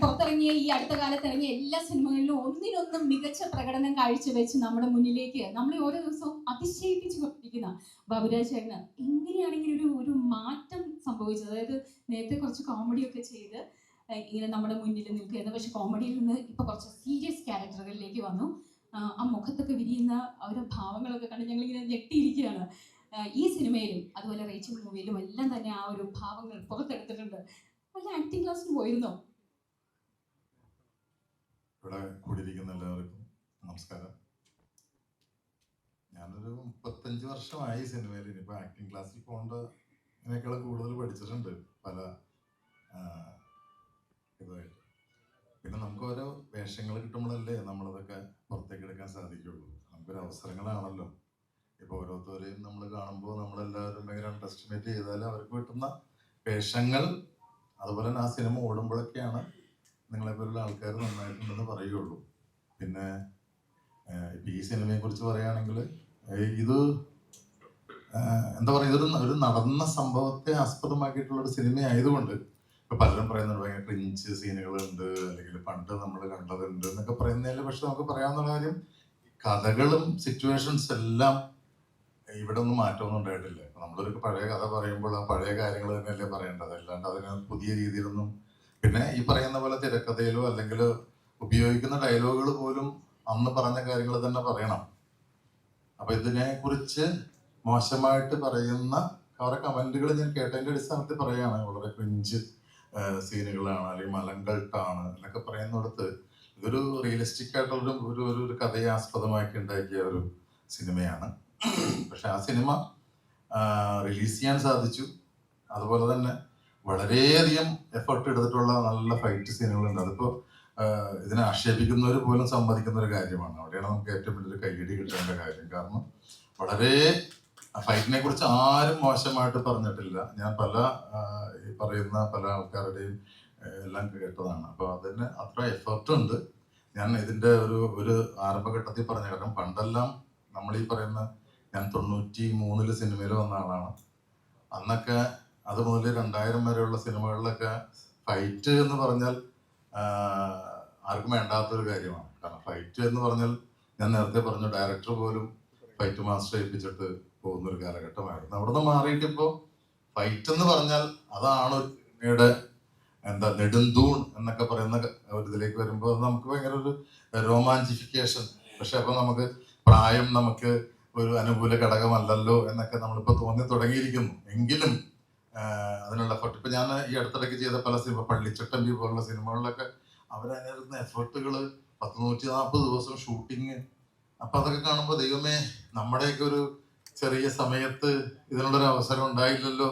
പുറത്തിറങ്ങിയ ഈ അടുത്ത കാലത്ത് ഇറങ്ങിയ എല്ലാ സിനിമകളിലും ഒന്നിനൊന്നും മികച്ച പ്രകടനം കാഴ്ചവെച്ച് നമ്മുടെ മുന്നിലേക്ക് നമ്മളെ ഓരോ ദിവസവും അതിശയിപ്പിച്ചു കൊണ്ടിരിക്കുന്ന ബാബുരാജ് ചേട്ടന് എങ്ങനെയാണെങ്കിൽ ഒരു മാറ്റം സംഭവിച്ചത്. അതായത് നേരത്തെ കുറച്ച് കോമഡിയൊക്കെ ചെയ്ത് ഇങ്ങനെ നമ്മുടെ മുന്നിൽ നിൽക്കുകയായിരുന്നു. പക്ഷെ കോമഡിയിൽ നിന്ന് ഇപ്പൊ കുറച്ച് സീരിയസ് ക്യാരക്ടറുകളിലേക്ക് വന്നു. ആ മുഖത്തൊക്കെ വിരിയുന്ന ഓരോ ഭാവങ്ങളൊക്കെ കണ്ട് ഞങ്ങളിങ്ങനെ ഞെട്ടിയിരിക്കുകയാണ്. ഈ സിനിമയിലും അതുപോലെ റേച്ചൽ മൂവിയിലും എല്ലാം തന്നെ ആ ഒരു ഭാവങ്ങൾ പുറത്തെടുത്തിട്ടുണ്ട്. വല്ല ആക്ടിംഗ് ക്ലാസ്സിന് പോയിരുന്നോ? ഇവിടെ കൂടിയിരിക്കുന്ന എല്ലാവർക്കും നമസ്കാരം. ഞാനൊരു 35 വർഷമായി സിനിമയിൽ. ഇനിയിപ്പോൾ ആക്ടിംഗ് ക്ലാസ്സിൽ പോകേണ്ട ഇതിനേക്കാൾ കൂടുതൽ പഠിച്ചിട്ടുണ്ട് പല ഇതായിട്ട്. പിന്നെ നമുക്ക് ഓരോ വേഷങ്ങൾ കിട്ടുമ്പോഴല്ലേ നമ്മളതൊക്കെ പുറത്തേക്ക് എടുക്കാൻ സാധിക്കുള്ളൂ. നമുക്കൊരു അവസരങ്ങളാണല്ലോ. ഇപ്പോൾ ഓരോരുത്തരെയും നമ്മൾ കാണുമ്പോൾ നമ്മളെല്ലാവരും ഭയങ്കര അണ്ടർ എസ്റ്റിമേറ്റ് ചെയ്താൽ അവർക്ക് കിട്ടുന്ന വേഷങ്ങൾ, അതുപോലെ തന്നെ ആ സിനിമ ഓടുമ്പോഴൊക്കെയാണ് നിങ്ങളെപ്പോലുള്ള ആൾക്കാർ നന്നായിട്ടുണ്ടെന്ന് പറയുള്ളൂ. പിന്നെ ഇപ്പം ഈ സിനിമയെ കുറിച്ച് പറയുകയാണെങ്കിൽ ഇത് എന്താ പറയുക, ഒരു നടന്ന സംഭവത്തെ ആസ്പദമാക്കിയിട്ടുള്ളൊരു സിനിമ ആയതുകൊണ്ട് ഇപ്പം പലരും പറയുന്നുണ്ട് ഭയങ്കര ക്രിഞ്ച് സീനുകളുണ്ട്, അല്ലെങ്കിൽ പണ്ട് നമ്മൾ കണ്ടതുണ്ട് എന്നൊക്കെ പറയുന്നതിൽ, പക്ഷെ നമുക്ക് പറയാവുന്ന കാര്യം കഥകളും സിറ്റുവേഷൻസ് എല്ലാം ഇവിടെ ഒന്നും മാറ്റമൊന്നും ഉണ്ടായിട്ടില്ല. നമ്മളൊരു പഴയ കഥ പറയുമ്പോൾ ആ പഴയ കാര്യങ്ങൾ തന്നെയല്ലേ പറയേണ്ടത്, അല്ലാണ്ട് അതിന് പുതിയ രീതിയിലൊന്നും. പിന്നെ ഈ പറയുന്ന പോലെ തിരക്കഥയിലോ അല്ലെങ്കിൽ ഉപയോഗിക്കുന്ന ഡയലോഗുകൾ പോലും അന്ന് പറഞ്ഞ കാര്യങ്ങൾ തന്നെ പറയണം. അപ്പൊ ഇതിനെ കുറിച്ച് മോശമായിട്ട് പറയുന്ന കുറെ കമന്റുകൾ ഞാൻ കേട്ടതിന്റെ അടിസ്ഥാനത്തിൽ പറയാണ്. വളരെ ക്രിഞ്ച് സീനുകളാണ് അല്ലെങ്കിൽ മലങ്കൾട്ടാണ് എന്നൊക്കെ പറയുന്നിടത്ത് ഇതൊരു റിയലിസ്റ്റിക് ആയിട്ടുള്ള ഒരു കഥയെ ആസ്പദമാക്കി ഉണ്ടാക്കിയ ഒരു സിനിമയാണ്. പക്ഷെ ആ സിനിമ റിലീസ് ചെയ്യാൻ സാധിച്ചു. അതുപോലെ തന്നെ വളരെയധികം എഫർട്ട് എടുത്തിട്ടുള്ള നല്ല ഫൈറ്റ് സീനുകളുണ്ട്. അതിപ്പോൾ ഇതിനെ ആക്ഷേപിക്കുന്നവർ പോലും സമ്മതിക്കുന്ന ഒരു കാര്യമാണ്. അവിടെയാണ് നമുക്ക് ഏറ്റവും വലിയൊരു കയ്യടി കിട്ടേണ്ട കാര്യം. കാരണം വളരെ ഫൈറ്റിനെ കുറിച്ച് ആരും മോശമായിട്ട് പറഞ്ഞിട്ടില്ല. ഞാൻ പല ഈ പറയുന്ന പല ആൾക്കാരുടെയും എല്ലാം കേട്ടതാണ്. അപ്പോൾ അതിന് അത്ര എഫർട്ട് ഉണ്ട്. ഞാൻ ഇതിൻ്റെ ഒരു ആരംഭഘട്ടത്തിൽ പറഞ്ഞ കാരണം പണ്ടെല്ലാം നമ്മൾ ഈ പറയുന്ന, ഞാൻ 93 സിനിമയിൽ വന്ന ആളാണ്. അന്നൊക്കെ അത് മുതൽ 2000 വരെയുള്ള സിനിമകളിലൊക്കെ ഫൈറ്റ് എന്ന് പറഞ്ഞാൽ ആർക്കും വേണ്ടാത്തൊരു കാര്യമാണ്. കാരണം ഫൈറ്റ് എന്ന് പറഞ്ഞാൽ ഞാൻ നേരത്തെ പറഞ്ഞു, ഡയറക്ടർ പോലും ഫൈറ്റ് മാസ്റ്റർ ഏൽപ്പിച്ചിട്ട് പോകുന്നൊരു കാലഘട്ടമായിരുന്നു. അവിടുന്ന് മാറിയിട്ട് ഇപ്പോൾ ഫൈറ്റ് എന്ന് പറഞ്ഞാൽ അതാണ് ഇവിടെ എന്താ നെടുന്തൂൺ എന്നൊക്കെ പറയുന്ന ഒരു ഇതിലേക്ക് വരുമ്പോൾ നമുക്ക് ഭയങ്കര ഒരു റൊമാൻറ്റിഫിക്കേഷൻ. പക്ഷെ അപ്പൊ നമുക്ക് പ്രായം നമുക്ക് ഒരു അനുകൂല ഘടകമല്ലല്ലോ എന്നൊക്കെ നമ്മളിപ്പോൾ തോന്നി തുടങ്ങിയിരിക്കുന്നു. എങ്കിലും അതിനുള്ള എഫർട്ട് ഇപ്പൊ ഞാൻ ഈ അടുത്തിടയ്ക്ക് ചെയ്ത പല സിനിമ, പള്ളിച്ചട്ടമ്പി പോലുള്ള സിനിമകളിലൊക്കെ അവരതിരുന്ന എഫർട്ടുകൾ 140 ദിവസം ഷൂട്ടിങ്. അപ്പൊ അതൊക്കെ കാണുമ്പോൾ ദൈവമേ, നമ്മുടെയൊക്കെ ഒരു ചെറിയ സമയത്ത് ഇതിനുള്ളൊരു അവസരം ഉണ്ടായില്ലല്ലോ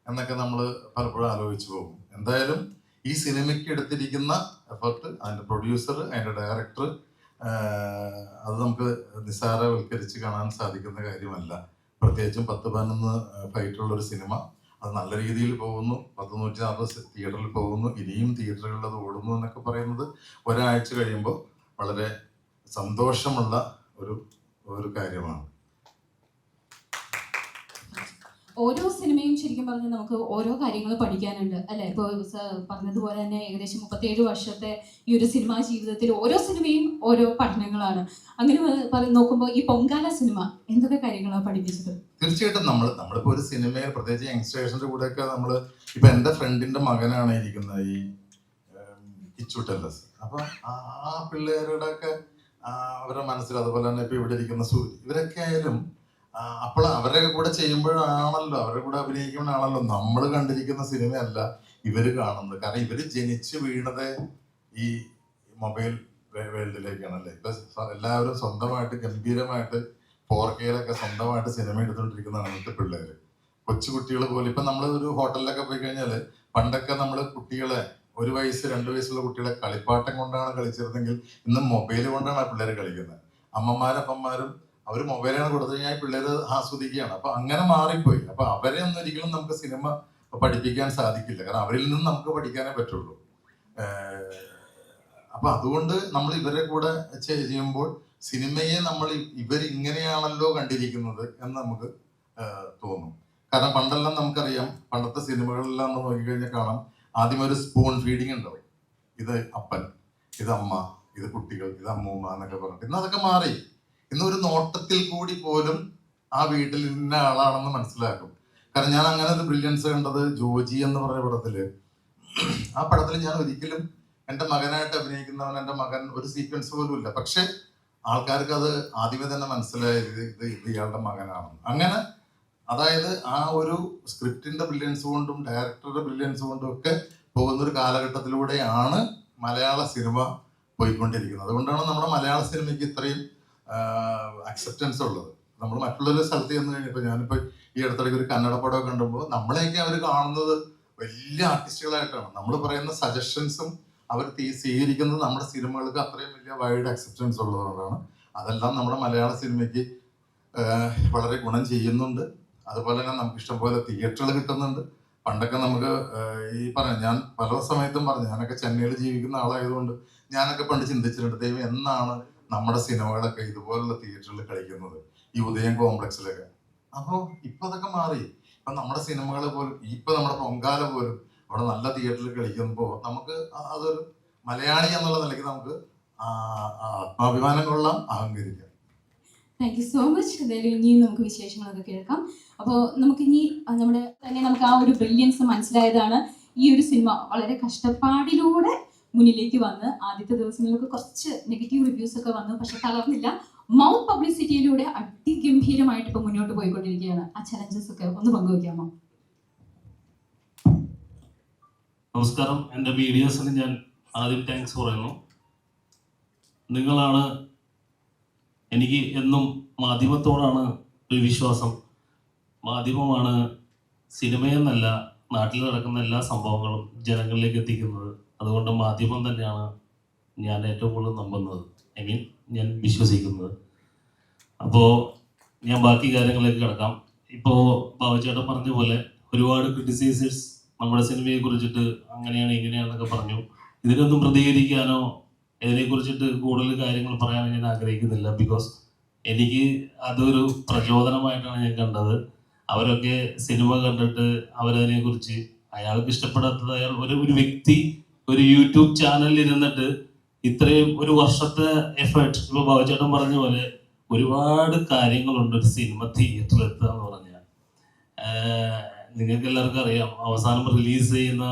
എന്നൊക്കെ നമ്മൾ പലപ്പോഴും ആലോചിച്ചു പോകും. എന്തായാലും ഈ സിനിമയ്ക്ക് എടുത്തിരിക്കുന്ന എഫർട്ട്, അതിന്റെ പ്രൊഡ്യൂസർ, അതിന്റെ ഡയറക്ടർ, അത് നമുക്ക് നിസ്സാരവൽക്കരിച്ച് കാണാൻ സാധിക്കുന്ന കാര്യമല്ല. പ്രത്യേകിച്ചും 10-11 ഫൈറ്റുള്ള ഒരു സിനിമ, അത് നല്ല രീതിയിൽ പോകുന്നു. 140 തിയേറ്ററിൽ പോകുന്നു, ഇനിയും തിയേറ്ററുകളിൽ അത് ഓടുന്നു എന്നൊക്കെ പറയുന്നത് ഒരാഴ്ച കഴിയുമ്പോൾ വളരെ സന്തോഷമുള്ള ഒരു കാര്യമാണ്. ഓരോ സിനിമയും ശരിക്കും പറഞ്ഞാൽ നമുക്ക് ഓരോ കാര്യങ്ങൾ പഠിക്കാനുണ്ട്, അല്ലെ? ഇപ്പോൾ പറഞ്ഞതുപോലെ തന്നെ ഏകദേശം 37 വർഷത്തെ ഈ ഒരു സിനിമാ ജീവിതത്തിൽ ഓരോ സിനിമയും ഓരോ പഠനങ്ങളാണ്. അങ്ങനെ നോക്കുമ്പോൾ ഈ പൊങ്കാല സിനിമ എന്തൊക്കെ കാര്യങ്ങളാണ് പഠിപ്പിച്ചത്? തീർച്ചയായിട്ടും നമ്മളിപ്പോ ഒരു സിനിമയിൽ പ്രത്യേകിച്ച് യങ്സ്റ്റേഴ്സിന്റെ കൂടെയൊക്കെ ഇപ്പൊ എന്റെ ഫ്രണ്ടിന്റെ മകനാണ് ഇരിക്കുന്നത്, ഈ കിച്ചു ടെല്ലസ്. അപ്പൊ ആ പിള്ളേരുടെ ഒക്കെ അവരുടെ മനസ്സിൽ, അതുപോലെ തന്നെ ഇപ്പൊ ഇവിടെ ഇരിക്കുന്ന സൂര്യ, ഇവരൊക്കെ ആയാലും അപ്പോൾ അവരുടെ കൂടെ ചെയ്യുമ്പോഴാണല്ലോ, അവരുടെ കൂടെ അഭിനയിക്കുമ്പോഴാണല്ലോ നമ്മൾ കണ്ടിരിക്കുന്ന സിനിമയല്ല ഇവര് കാണുന്നത്. കാരണം ഇവര് ജനിച്ച് വീണത് ഈ മൊബൈൽ വേൾഡിലേക്കാണല്ലേ. ഇപ്പൊ എല്ലാവരും സ്വന്തമായിട്ട് ഗംഭീരമായിട്ട് 4K സ്വന്തമായിട്ട് സിനിമ എടുത്തുകൊണ്ടിരിക്കുന്നതാണ് ഇന്നത്തെ പിള്ളേര്. കൊച്ചുകുട്ടികൾ പോലും ഇപ്പൊ നമ്മൾ ഒരു ഹോട്ടലിലൊക്കെ പോയി കഴിഞ്ഞാല്, പണ്ടൊക്കെ നമ്മൾ കുട്ടികളെ 1 വയസ്സ് 2 വയസ്സുള്ള കുട്ടികളെ കളിപ്പാട്ടം കൊണ്ടാണ് കളിച്ചിരുന്നെങ്കിൽ ഇന്ന് മൊബൈൽ കൊണ്ടാണ് ആ പിള്ളേർ കളിക്കുന്നത്. അപ്പന്മാരും അവർ മൊബൈലാണ് കൊടുത്തു കഴിഞ്ഞാൽ പിള്ളേർ ആസ്വദിക്കുകയാണ്. അപ്പൊ അങ്ങനെ മാറിപ്പോയി. അപ്പൊ അവരെ ഒന്നും ഒരിക്കലും നമുക്ക് സിനിമ പഠിപ്പിക്കാൻ സാധിക്കില്ല. കാരണം അവരിൽ നിന്ന് നമുക്ക് പഠിക്കാനേ പറ്റുള്ളൂ. അപ്പൊ അതുകൊണ്ട് നമ്മൾ ഇവരെ കൂടെ ചെയ്യുമ്പോൾ സിനിമയെ നമ്മൾ ഇവരിങ്ങനെയാണല്ലോ കണ്ടിരിക്കുന്നത് എന്ന് നമുക്ക് തോന്നും. കാരണം പണ്ടെല്ലാം നമുക്കറിയാം, പണ്ടത്തെ സിനിമകളെല്ലാം നോക്കിക്കഴിഞ്ഞാൽ കാണാം, ആദ്യം ഒരു സ്പൂൺ ഫീഡിങ് ഉണ്ടാവും. ഇത് അപ്പൻ, ഇത് അമ്മ, ഇത് കുട്ടികൾ, ഇത് അമ്മൂമ്മ എന്നൊക്കെ പറഞ്ഞിട്ട് ഇന്ന് അതൊക്കെ മാറി. ഇന്ന് ഒരു നോട്ടത്തിൽ കൂടി പോലും ആ വീട്ടിൽ ഇന്ന ആളാണെന്ന് മനസ്സിലാക്കും. കാരണം ഞാൻ അങ്ങനെ ഒരു ബ്രില്യൻസ് കണ്ടത് ജോജി എന്ന് പറഞ്ഞ പടത്തില്. ആ പടത്തിൽ ഞാൻ ഒരിക്കലും എൻ്റെ മകനായിട്ട് അഭിനയിക്കുന്നവൻ എൻ്റെ മകൻ ഒരു സീക്വൻസ് പോലും ഇല്ല. പക്ഷെ ആൾക്കാർക്ക് അത് ആദ്യമേ തന്നെ മനസ്സിലായത് ഇത് ഇയാളുടെ മകനാണ്. അങ്ങനെ അതായത് ആ ഒരു സ്ക്രിപ്റ്റിന്റെ ബ്രില്യൻസ് കൊണ്ടും ഡയറക്ടറുടെ ബ്രില്യൻസ് കൊണ്ടും ഒക്കെ പോകുന്നൊരു കാലഘട്ടത്തിലൂടെയാണ് മലയാള സിനിമ പോയിക്കൊണ്ടിരിക്കുന്നത്. അതുകൊണ്ടാണ് നമ്മുടെ മലയാള സിനിമയ്ക്ക് ഇത്രയും അക്സെപ്റ്റൻസ് ഉള്ളത്. നമ്മൾ മറ്റുള്ളൊരു സ്ഥലത്ത് ചെന്ന് കഴിഞ്ഞപ്പോൾ ഞാനിപ്പോൾ ഈ അടുത്തിടയ്ക്ക് ഒരു കന്നഡ പടമൊക്കെ കണ്ടുമ്പോൾ നമ്മളെയൊക്കെ അവർ കാണുന്നത് വലിയ ആർട്ടിസ്റ്റുകളായിട്ടാണ്. നമ്മൾ പറയുന്ന സജഷൻസും അവർ സ്വീകരിക്കുന്നത് നമ്മുടെ സിനിമകൾക്ക് അത്രയും വലിയ വൈഡ് അക്സെപ്റ്റൻസ് ഉള്ളതുകൊണ്ടാണ്. അതെല്ലാം നമ്മുടെ മലയാള സിനിമയ്ക്ക് വളരെ ഗുണം ചെയ്യുന്നുണ്ട്. അതുപോലെ തന്നെ നമുക്ക് ഇഷ്ടംപോലെ തിയേറ്ററുകൾ കിട്ടുന്നുണ്ട്. പണ്ടൊക്കെ നമുക്ക് ഈ ഞാൻ പല സമയത്തും പറഞ്ഞു, ഞാനൊക്കെ ചെന്നൈയിൽ ജീവിക്കുന്ന ആളായതുകൊണ്ട് ഞാനൊക്കെ പണ്ട് ചിന്തിച്ചിട്ടുണ്ട്, ദൈവം എന്നാണ് നമ്മുടെ സിനിമകളൊക്കെ ഇതുപോലുള്ള തിയേറ്ററിൽ കളിക്കുന്നത്, ഈ ഉദയം കോംപ്ലക്സിലൊക്കെ. അപ്പോൾ ഇപ്പൊ അതൊക്കെ മാറി. ഇപ്പൊ നമ്മുടെ സിനിമകൾ പോലും, ഇപ്പൊ നമ്മുടെ പൊങ്കാല പോലും അവിടെ നല്ല തിയേറ്ററിൽ കളിക്കുമ്പോൾ നമുക്ക് അതൊരു മലയാളി എന്നുള്ള നിലയ്ക്ക് നമുക്ക് ആത്മാഭിമാനം കൊള്ളാം, അഹങ്കരിക്കാം. Thank you so much. എന്തായാലും ഇനിയും നമുക്ക് വിശേഷങ്ങളൊക്കെ കേൾക്കാം. അപ്പോൾ നമുക്കിനി നമ്മുടെ തന്നെ നമുക്ക് ആ ഒരു ബ്രില്യൻസ് മനസ്സിലായതാണ്. ഈ ഒരു സിനിമ വളരെ കഷ്ടപ്പാടിലൂടെ മുന്നിലേക്ക് വന്ന് ആദ്യത്തെ ദിവസങ്ങൾക്ക് കുറച്ച് നെഗറ്റീവ് റിവ്യൂസ് ഒക്കെ വന്നു, പക്ഷെ തളർന്നില്ല. മൗത്ത് പബ്ലിസിറ്റിയിലൂടെ അതിഗംഭീരമായിട്ട് ഇപ്പൊ മുന്നോട്ട് പോയിക്കൊണ്ടിരിക്കുകയാണ്. ആ ചലഞ്ചസ് ഒക്കെ ഒന്ന് പങ്കുവയ്ക്കാമോ? നമസ്കാരം. എൻ്റെ മീഡിയാസിന് ഞാൻ ആദ്യം താങ്ക്സ് പറയുന്നു. നിങ്ങളാണ് എനിക്ക് എന്നും മാധ്യമത്തോടാണ് ഒരു വിശ്വാസം. മാധ്യമമാണ് സിനിമയെന്നല്ല നാട്ടിൽ നടക്കുന്ന എല്ലാ സംഭവങ്ങളും ജനങ്ങളിലേക്ക് എത്തിക്കുന്നത്. അതുകൊണ്ട് മാധ്യമം തന്നെയാണ് ഞാൻ ഏറ്റവും കൂടുതൽ നമ്പുന്നത്, ഞാൻ വിശ്വസിക്കുന്നത്. അപ്പോൾ ഞാൻ ബാക്കി കാര്യങ്ങളിലേക്ക് കിടക്കാം. ഇപ്പോൾ ബാബുചേട്ടൻ പറഞ്ഞ പോലെ ഒരുപാട് ക്രിറ്റിസൈസേഴ്സ് നമ്മുടെ സിനിമയെ കുറിച്ചിട്ട് അങ്ങനെയാണ് ഇങ്ങനെയാണെന്നൊക്കെ പറഞ്ഞു. ഇതിനൊന്നും പ്രതികരിക്കാനോ ഇതിനെക്കുറിച്ചിട്ട് കൂടുതൽ കാര്യങ്ങൾ പറയാനോ ഞാൻ ആഗ്രഹിക്കുന്നില്ല. ബിക്കോസ് എനിക്ക് അതൊരു പ്രചോദനമായിട്ടാണ് ഞാൻ കണ്ടത്. അവരൊക്കെ സിനിമ കണ്ടിട്ട് അവരതിനെക്കുറിച്ച് അയാൾക്ക് ഇഷ്ടപ്പെടാത്തത്, അയാൾ ഒരു വ്യക്തി ഒരു യൂട്യൂബ് ചാനലിൽ ഇരുന്നിട്ട് ഇത്രയും ഒരു വർഷത്തെ എഫേർട്ട്, ഇപ്പോൾ ബാബുചേട്ടൻ പറഞ്ഞ പോലെ ഒരുപാട് കാര്യങ്ങളുണ്ട് ഒരു സിനിമ തിയേറ്ററിൽ എത്തുക എന്ന് പറഞ്ഞാൽ. നിങ്ങൾക്ക് എല്ലാവർക്കും അറിയാം, അവസാനം റിലീസ് ചെയ്യുന്ന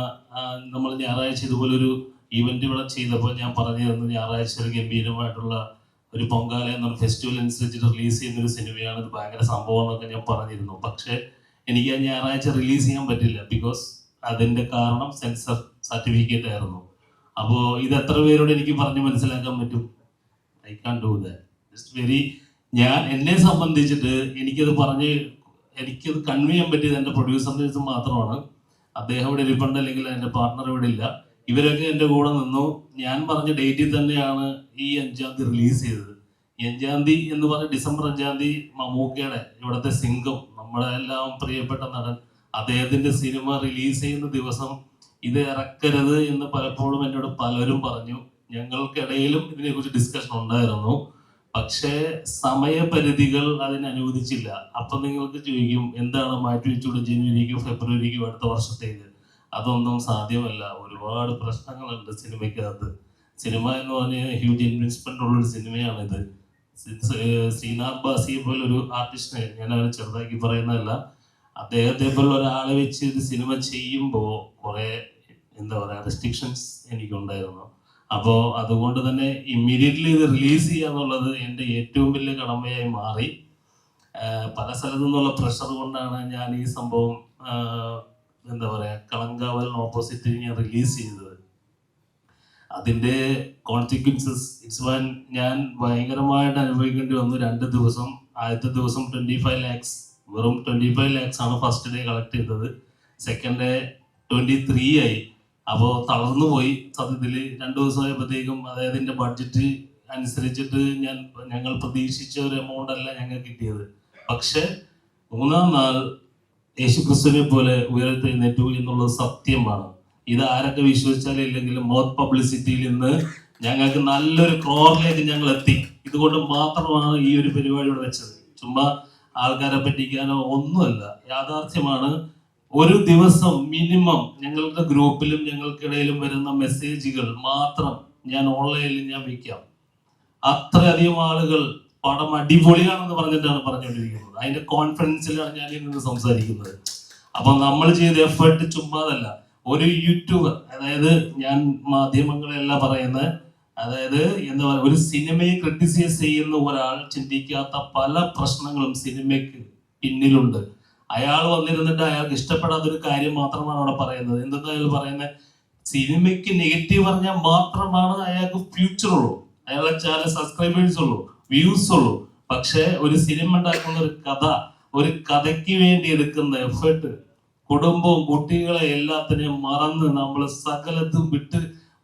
നമ്മൾ ഞായറാഴ്ച ഇതുപോലൊരു ഈവന്റ് ഇവിടെ ചെയ്തപ്പോൾ ഞാൻ പറഞ്ഞു തന്നു, ഞായറാഴ്ച ഒരു ഗംഭീരമായിട്ടുള്ള ഒരു പൊങ്കാല എന്നൊരു ഫെസ്റ്റിവൽ അനുസരിച്ചിട്ട് റിലീസ് ചെയ്യുന്ന ഒരു സിനിമയാണ്, ഇത് ഭയങ്കര സംഭവം എന്നൊക്കെ ഞാൻ പറഞ്ഞിരുന്നു. പക്ഷെ എനിക്ക് ആ ഞായറാഴ്ച റിലീസ് ചെയ്യാൻ പറ്റില്ല. ബിക്കോസ് അതിന്റെ കാരണം സെൻസർ സർട്ടിഫിക്കറ്റ് ആയിരുന്നു. അപ്പോൾ ഇത് എത്ര പേരോട് എനിക്ക് പറഞ്ഞ് മനസ്സിലാക്കാൻ പറ്റും? I can do that. ഞാൻ എന്നെ സംബന്ധിച്ചിട്ട് എനിക്കത് കൺവേ ചെയ്യാൻ പറ്റിയത് എൻ്റെ പ്രൊഡ്യൂസറിന് മാത്രമാണ്. അദ്ദേഹം ഇവിടെ ഇരിപ്പുണ്ട്, അല്ലെങ്കിൽ എൻ്റെ പാർട്ണർ ഇവിടെ ഇല്ല. ഇവരൊക്കെ എൻ്റെ കൂടെ നിന്നു. ഞാൻ പറഞ്ഞ ഡേറ്റിൽ തന്നെയാണ് ഈ 5-ാം തീയതി റിലീസ് ചെയ്തത്. 5-ാം തീയതി എന്ന് പറഞ്ഞ ഡിസംബർ 5-ാം തീയതി മമ്മൂക്കയുടെ, ഇവിടുത്തെ സിംഗം, നമ്മുടെ എല്ലാം പ്രിയപ്പെട്ട നടൻ, അദ്ദേഹത്തിന്റെ സിനിമ റിലീസ് ചെയ്യുന്ന ദിവസം ഇത് ഇറക്കരുത് എന്ന് പലപ്പോഴും എന്നോട് പലരും പറഞ്ഞു. ഞങ്ങൾക്കിടയിലും ഇതിനെക്കുറിച്ച് ഡിസ്കഷൻ ഉണ്ടായിരുന്നു. പക്ഷേ സമയപരിധികൾ അതിന് അനുവദിച്ചില്ല. അപ്പൊ നിങ്ങൾക്ക് ചോദിക്കും, എന്താണ് മാറ്റിവെച്ചുകൂടെ ജനുവരിക്കോ ഫെബ്രുവരിക്കോ അടുത്ത വർഷത്തേക്ക്? അതൊന്നും സാധ്യമല്ല. ഒരുപാട് പ്രശ്നങ്ങളുണ്ട് സിനിമയ്ക്കകത്ത്. സിനിമ എന്ന് പറഞ്ഞാൽ ഹ്യൂജ് ഇൻവെസ്റ്റ്മെന്റ് ഉള്ളൊരു സിനിമയാണിത്. ശ്രീനാഥ് ബാസിയെ പോലെ ഒരു ആർട്ടിസ്റ്റിനെ, ഞാൻ അവരെ ചെറുതാക്കി പറയുന്നതല്ല, അദ്ദേഹത്തെ പോലെ ഒരാളെ വെച്ച് ഇത് സിനിമ ചെയ്യുമ്പോൾ കുറെ റെസ്ട്രിക്ഷൻസ് എനിക്കുണ്ടായിരുന്നു. അപ്പോൾ അതുകൊണ്ട് തന്നെ ഇമ്മീഡിയറ്റ്ലി ഇത് റിലീസ് ചെയ്യുക എന്നുള്ളത് എൻ്റെ ഏറ്റവും വലിയ കടമയായി മാറി. പല സ്ഥലത്തു നിന്നുള്ള പ്രഷർ കൊണ്ടാണ് ഞാൻ ഈ സംഭവം കളങ്കാവലിന് ഓപ്പോസിറ്റ് ഞാൻ റിലീസ് ചെയ്തത്. അതിൻ്റെ കോൺസിക്വൻസസ് ഞാൻ ഭയങ്കരമായിട്ട് അനുഭവിക്കേണ്ടി വന്നു. 2 ദിവസം. ആദ്യത്തെ ദിവസം 25 lakhs, വെറും 25 lakhs ആണ് ഫസ്റ്റ് ഡേ കളക്ട് ചെയ്തത്. സെക്കൻഡ് ഡേ 23 ആയി. അപ്പോൾ തളർന്നു പോയി സത്യത്തിൽ. 2 ദിവസമായപ്പോഴത്തേക്കും, അതായത് എൻ്റെ ബഡ്ജറ്റ് അനുസരിച്ചിട്ട് ഞങ്ങൾ പ്രതീക്ഷിച്ച ഒരു എമൗണ്ട് അല്ല ഞങ്ങൾക്ക് കിട്ടിയത്. പക്ഷെ 3-ാം നാൾ യേശുക്രിസ്തുവിനെ പോലെ ഉയർത്തെഴുന്നേറ്റു എന്നുള്ളത് സത്യമാണ്. ഇത് ആരൊക്കെ വിശ്വസിച്ചാലും ഇല്ലെങ്കിലും മൗത്ത് പബ്ലിസിറ്റിയിൽ നിന്ന് ഞങ്ങൾക്ക് നല്ലൊരു ക്രോറിലേക്ക് ഞങ്ങൾ എത്തി. ഇതുകൊണ്ട് മാത്രമാണ് ഈ ഒരു പരിപാടി ഇവിടെ വെച്ചത്. ചുമ്മാ ആൾക്കാരെ പറ്റിക്കാനോ ഒന്നുമല്ല, യാഥാർത്ഥ്യമാണ്. ഒരു ദിവസം മിനിമം ഞങ്ങളുടെ ഗ്രൂപ്പിലും ഞങ്ങൾക്കിടയിലും വരുന്ന മെസ്സേജുകൾ മാത്രം ഞാൻ ഓൺലൈനിൽ ഞാൻ വയ്ക്കാം. അത്രയധികം ആളുകൾ പടം അടിപൊളിയാണെന്ന് പറഞ്ഞിട്ടാണ് പറഞ്ഞുകൊണ്ടിരിക്കുന്നത്. അതിന്റെ കോൺഫിഡൻസിലാണ് ഞാൻ ഇന്ന് സംസാരിക്കുന്നത്. അപ്പൊ നമ്മൾ ചെയ്ത എഫേർട്ട് ചുമ്മാതല്ല. ഒരു യൂട്യൂബർ, അതായത് ഞാൻ മാധ്യമങ്ങളെല്ലാം പറയുന്നത്, അതായത് എന്താ പറയുക, ഒരു സിനിമയെ ക്രിട്ടിസൈസ് ചെയ്യുന്ന ഒരാൾ ചിന്തിക്കാത്ത പല പ്രശ്നങ്ങളും സിനിമയ്ക്ക് പിന്നിലുണ്ട്. അയാൾ വന്നിരുന്നിട്ട് അയാൾക്ക് ഇഷ്ടപ്പെടാത്ത ഒരു കാര്യം മാത്രമാണ് അവിടെ പറയുന്നത്. എന്തെന്ന് അയാൾ പറയുന്നത്, സിനിമയ്ക്ക് നെഗറ്റീവ് പറഞ്ഞാൽ മാത്രമാണ് അയാൾക്ക് ഫ്യൂച്ചർ ഉള്ളൂ, അയാളെ ചാനൽ സബ്സ്ക്രൈബേഴ്സ് ഉള്ളൂ, വ്യൂസ് ഉള്ളൂ. പക്ഷെ ഒരു സിനിമ ഉണ്ടാക്കുന്ന ഒരു കഥ, ഒരു കഥയ്ക്ക് വേണ്ടി എടുക്കുന്ന എഫേർട്ട്, കുടുംബവും കുട്ടികളെ എല്ലാത്തിനെയും മറന്ന് നമ്മൾ സകലത്തും വിട്ട്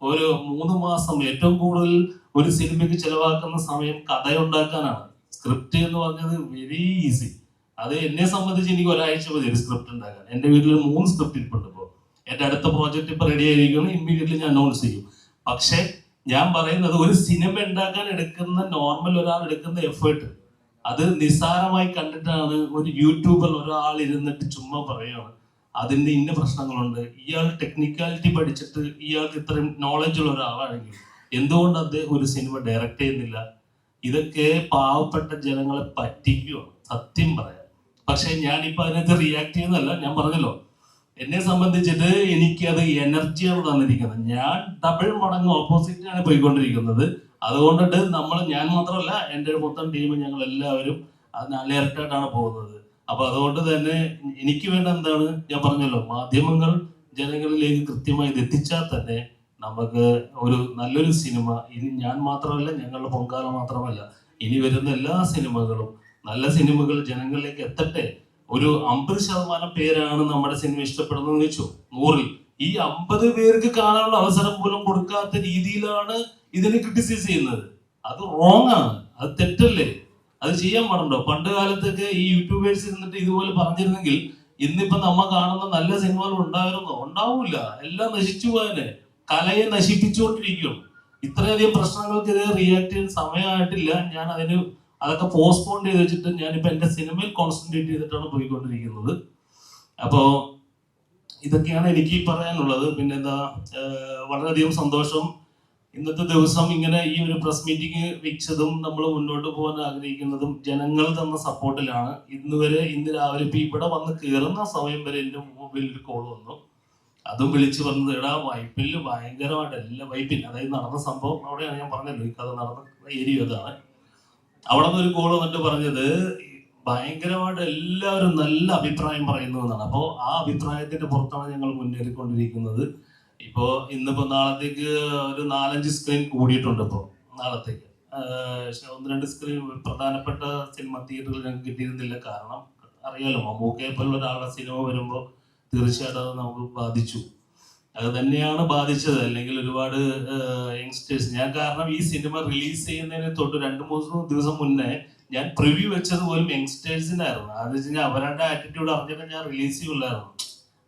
ഒരു 3 മാസം ഏറ്റവും കൂടുതൽ ഒരു സിനിമയ്ക്ക് ചെലവാക്കുന്ന സമയം കഥയുണ്ടാക്കാനാണ്. സ്ക്രിപ്റ്റ് എന്ന് പറഞ്ഞത് വെരി ഈസി. അത് എന്നെ സംബന്ധിച്ച് എനിക്ക് ഒരാഴ്ച മതി ഒരു സ്ക്രിപ്റ്റ് ഉണ്ടാക്കാൻ. എന്റെ വീട്ടിൽ 3 സ്ക്രിപ്റ്റ് ഇരിപ്പുണ്ട്. ഇപ്പോൾ എന്റെ അടുത്ത പ്രോജക്റ്റ് ഇപ്പൊ റെഡി ആയിരിക്കണം, ഇമ്മീഡിയറ്റ്ലി ഞാൻ അനൗൺസ് ചെയ്യും. പക്ഷെ ഞാൻ പറയുന്നത്, ഒരു സിനിമ ഉണ്ടാക്കാൻ എടുക്കുന്ന നോർമൽ ഒരാൾ എടുക്കുന്ന എഫേർട്ട് അത് നിസ്സാരമായി കണ്ടിട്ടാണ് ഒരു യൂട്യൂബർ ഒരാൾ ഇരുന്നിട്ട് ചുമ്മാ പറയുകയാണ് അതിന്റെ ഇന്ന പ്രശ്നങ്ങളുണ്ട്. ഇയാൾ ടെക്നിക്കാലിറ്റി പഠിച്ചിട്ട് ഇയാൾക്ക് ഇത്രയും നോളജ് ഉള്ള ഒരാളാണെങ്കിൽ എന്തുകൊണ്ട് അദ്ദേഹം ഒരു സിനിമ ഡയറക്റ്റ് ചെയ്യുന്നില്ല? ഇതൊക്കെ പാവപ്പെട്ട ജനങ്ങളെ പറ്റിക്കുകയാണ് സത്യം പറയാം. പക്ഷെ ഞാനിപ്പോ അതിനകത്ത് റിയാക്ട് ചെയ്യുന്നതല്ല. ഞാൻ പറഞ്ഞല്ലോ, എന്നെ സംബന്ധിച്ചിട്ട് എനിക്കത് എനർജിയാണ് തന്നിരിക്കുന്നത്. ഞാൻ ഡബിൾ മടങ്ങ് ഓപ്പോസിറ്റാണ് പോയിക്കൊണ്ടിരിക്കുന്നത്. അതുകൊണ്ടിട്ട് ഞാൻ മാത്രമല്ല, എൻ്റെ മൊത്തം ടീം, ഞങ്ങൾ എല്ലാവരും അതിന് അലേർട്ടായിട്ടാണ് പോകുന്നത്. അപ്പൊ അതുകൊണ്ട് തന്നെ എനിക്ക് വേണ്ട എന്താണ്, ഞാൻ പറഞ്ഞല്ലോ, മാധ്യമങ്ങൾ ജനങ്ങളിലേക്ക് കൃത്യമായി ഇത് എത്തിച്ചാൽ തന്നെ നമുക്ക് ഒരു നല്ലൊരു സിനിമ, ഇനി ഞാൻ മാത്രമല്ല, ഞങ്ങളുടെ പൊങ്കാല മാത്രമല്ല, ഇനി വരുന്ന എല്ലാ സിനിമകളും നല്ല സിനിമകൾ ജനങ്ങളിലേക്ക് എത്തട്ടെ. ഒരു 50% പേരാണ് നമ്മുടെ സിനിമ ഇഷ്ടപ്പെടുന്നത് വെച്ചു 100-ൽ. ഈ 50 പേർക്ക് കാണാനുള്ള അവസരം പോലും കൊടുക്കാത്ത രീതിയിലാണ് ഇതിനെ ക്രിട്ടിസൈസ് ചെയ്യുന്നത്. അത് റോങ് ആണ്, അത് തെറ്റല്ലേ? അത് ചെയ്യാൻ പാടുണ്ടോ? പണ്ട് കാലത്തൊക്കെ ഈ യൂട്യൂബേഴ്സ് ഇരുന്നിട്ട് ഇതുപോലെ പറഞ്ഞിരുന്നെങ്കിൽ ഇന്നിപ്പോ നമ്മ കാണുന്ന നല്ല സിനിമകൾ ഉണ്ടായിരുന്നോ? ഉണ്ടാവൂല. എല്ലാം നശിച്ചു പോയനെ, കലയെ നശിപ്പിച്ചുകൊണ്ടിരിക്കും. ഇത്രയധികം പ്രശ്നങ്ങൾക്കെതിരെ റിയാക്ട് ചെയ്യാൻ സമയമായിട്ടില്ല. ഞാൻ അതൊക്കെ പോസ്റ്റ്പോൺ ചെയ്ത് വെച്ചിട്ട് ഞാനിപ്പോ എന്റെ സിനിമയിൽ കോൺസെൻട്രേറ്റ് ചെയ്തിട്ടാണ് പോയിക്കൊണ്ടിരിക്കുന്നത്. അപ്പോ ഇതൊക്കെയാണ് എനിക്ക് പറയാനുള്ളത്. പിന്നെന്താ, വളരെയധികം സന്തോഷം ഇന്നത്തെ ദിവസം ഇങ്ങനെ ഈ ഒരു പ്രസ് മീറ്റിംഗ് വെച്ചതും നമ്മൾ മുന്നോട്ട് പോകാൻ ആഗ്രഹിക്കുന്നതും ജനങ്ങൾ തന്ന സപ്പോർട്ടിലാണ്. ഇന്ന് രാവിലെ ഇപ്പൊ ഇവിടെ വന്ന് കയറുന്ന സമയം വരെ എന്റെ മൊബൈലിൽ കോൾ വന്നു. അതും വിളിച്ചു പറഞ്ഞത്, എടാ വൈപ്പിൽ ഭയങ്കരമായിട്ട് എല്ലാ വൈപ്പിൽ, അതായത് നടന്ന സംഭവം അവിടെയാണ്. ഞാൻ പറഞ്ഞല്ലോ ഈ കഥ നടന്ന ഏരിയ അതാണ്. അവിടെ നിന്ന് ഒരു കോൾ വന്നിട്ട് പറഞ്ഞത് ഭയങ്കരമായിട്ട് എല്ലാവരും നല്ല അഭിപ്രായം പറയുന്നു എന്നാണ്. അപ്പോൾ ആ അഭിപ്രായത്തിന്റെ പുറത്താണ് ഞങ്ങൾ മുന്നേറിക്കൊണ്ടിരിക്കുന്നത്. ഇപ്പോ ഇന്നിപ്പോ നാളത്തേക്ക് ഒരു 4-5 സ്ക്രീൻ കൂടിയിട്ടുണ്ട്. ഇപ്പോൾ നാളത്തേക്ക് 1-2 സ്ക്രീൻ പ്രധാനപ്പെട്ട സിനിമ തിയേറ്ററുകൾ ഞങ്ങൾക്ക് കിട്ടിയിരുന്നില്ല. കാരണം അറിയാലോ, മമ്മൂക്കയെ പോലുള്ള ഒരാളുടെ സിനിമ വരുമ്പോൾ തീർച്ചയായിട്ടും അത് നമുക്ക് ബാധിച്ചു. അത് തന്നെയാണ് ബാധിച്ചത്. അല്ലെങ്കിൽ ഒരുപാട് യങ്സ്റ്റേഴ്സ്, ഞാൻ കാരണം ഈ സിനിമ റിലീസ് ചെയ്യുന്നതിന് തൊട്ട് 2-3 ദിവസം മുന്നേ ഞാൻ പ്രിവ്യൂ വെച്ചത് പോലും യങ്സ്റ്റേഴ്സിനായിരുന്നു. അതെന്ന് വെച്ച് കഴിഞ്ഞാൽ അവരുടെ ആറ്റിറ്റ്യൂഡ് അറിഞ്ഞിട്ട് ഞാൻ റിലീസ് ചെയ്യില്ലായിരുന്നു.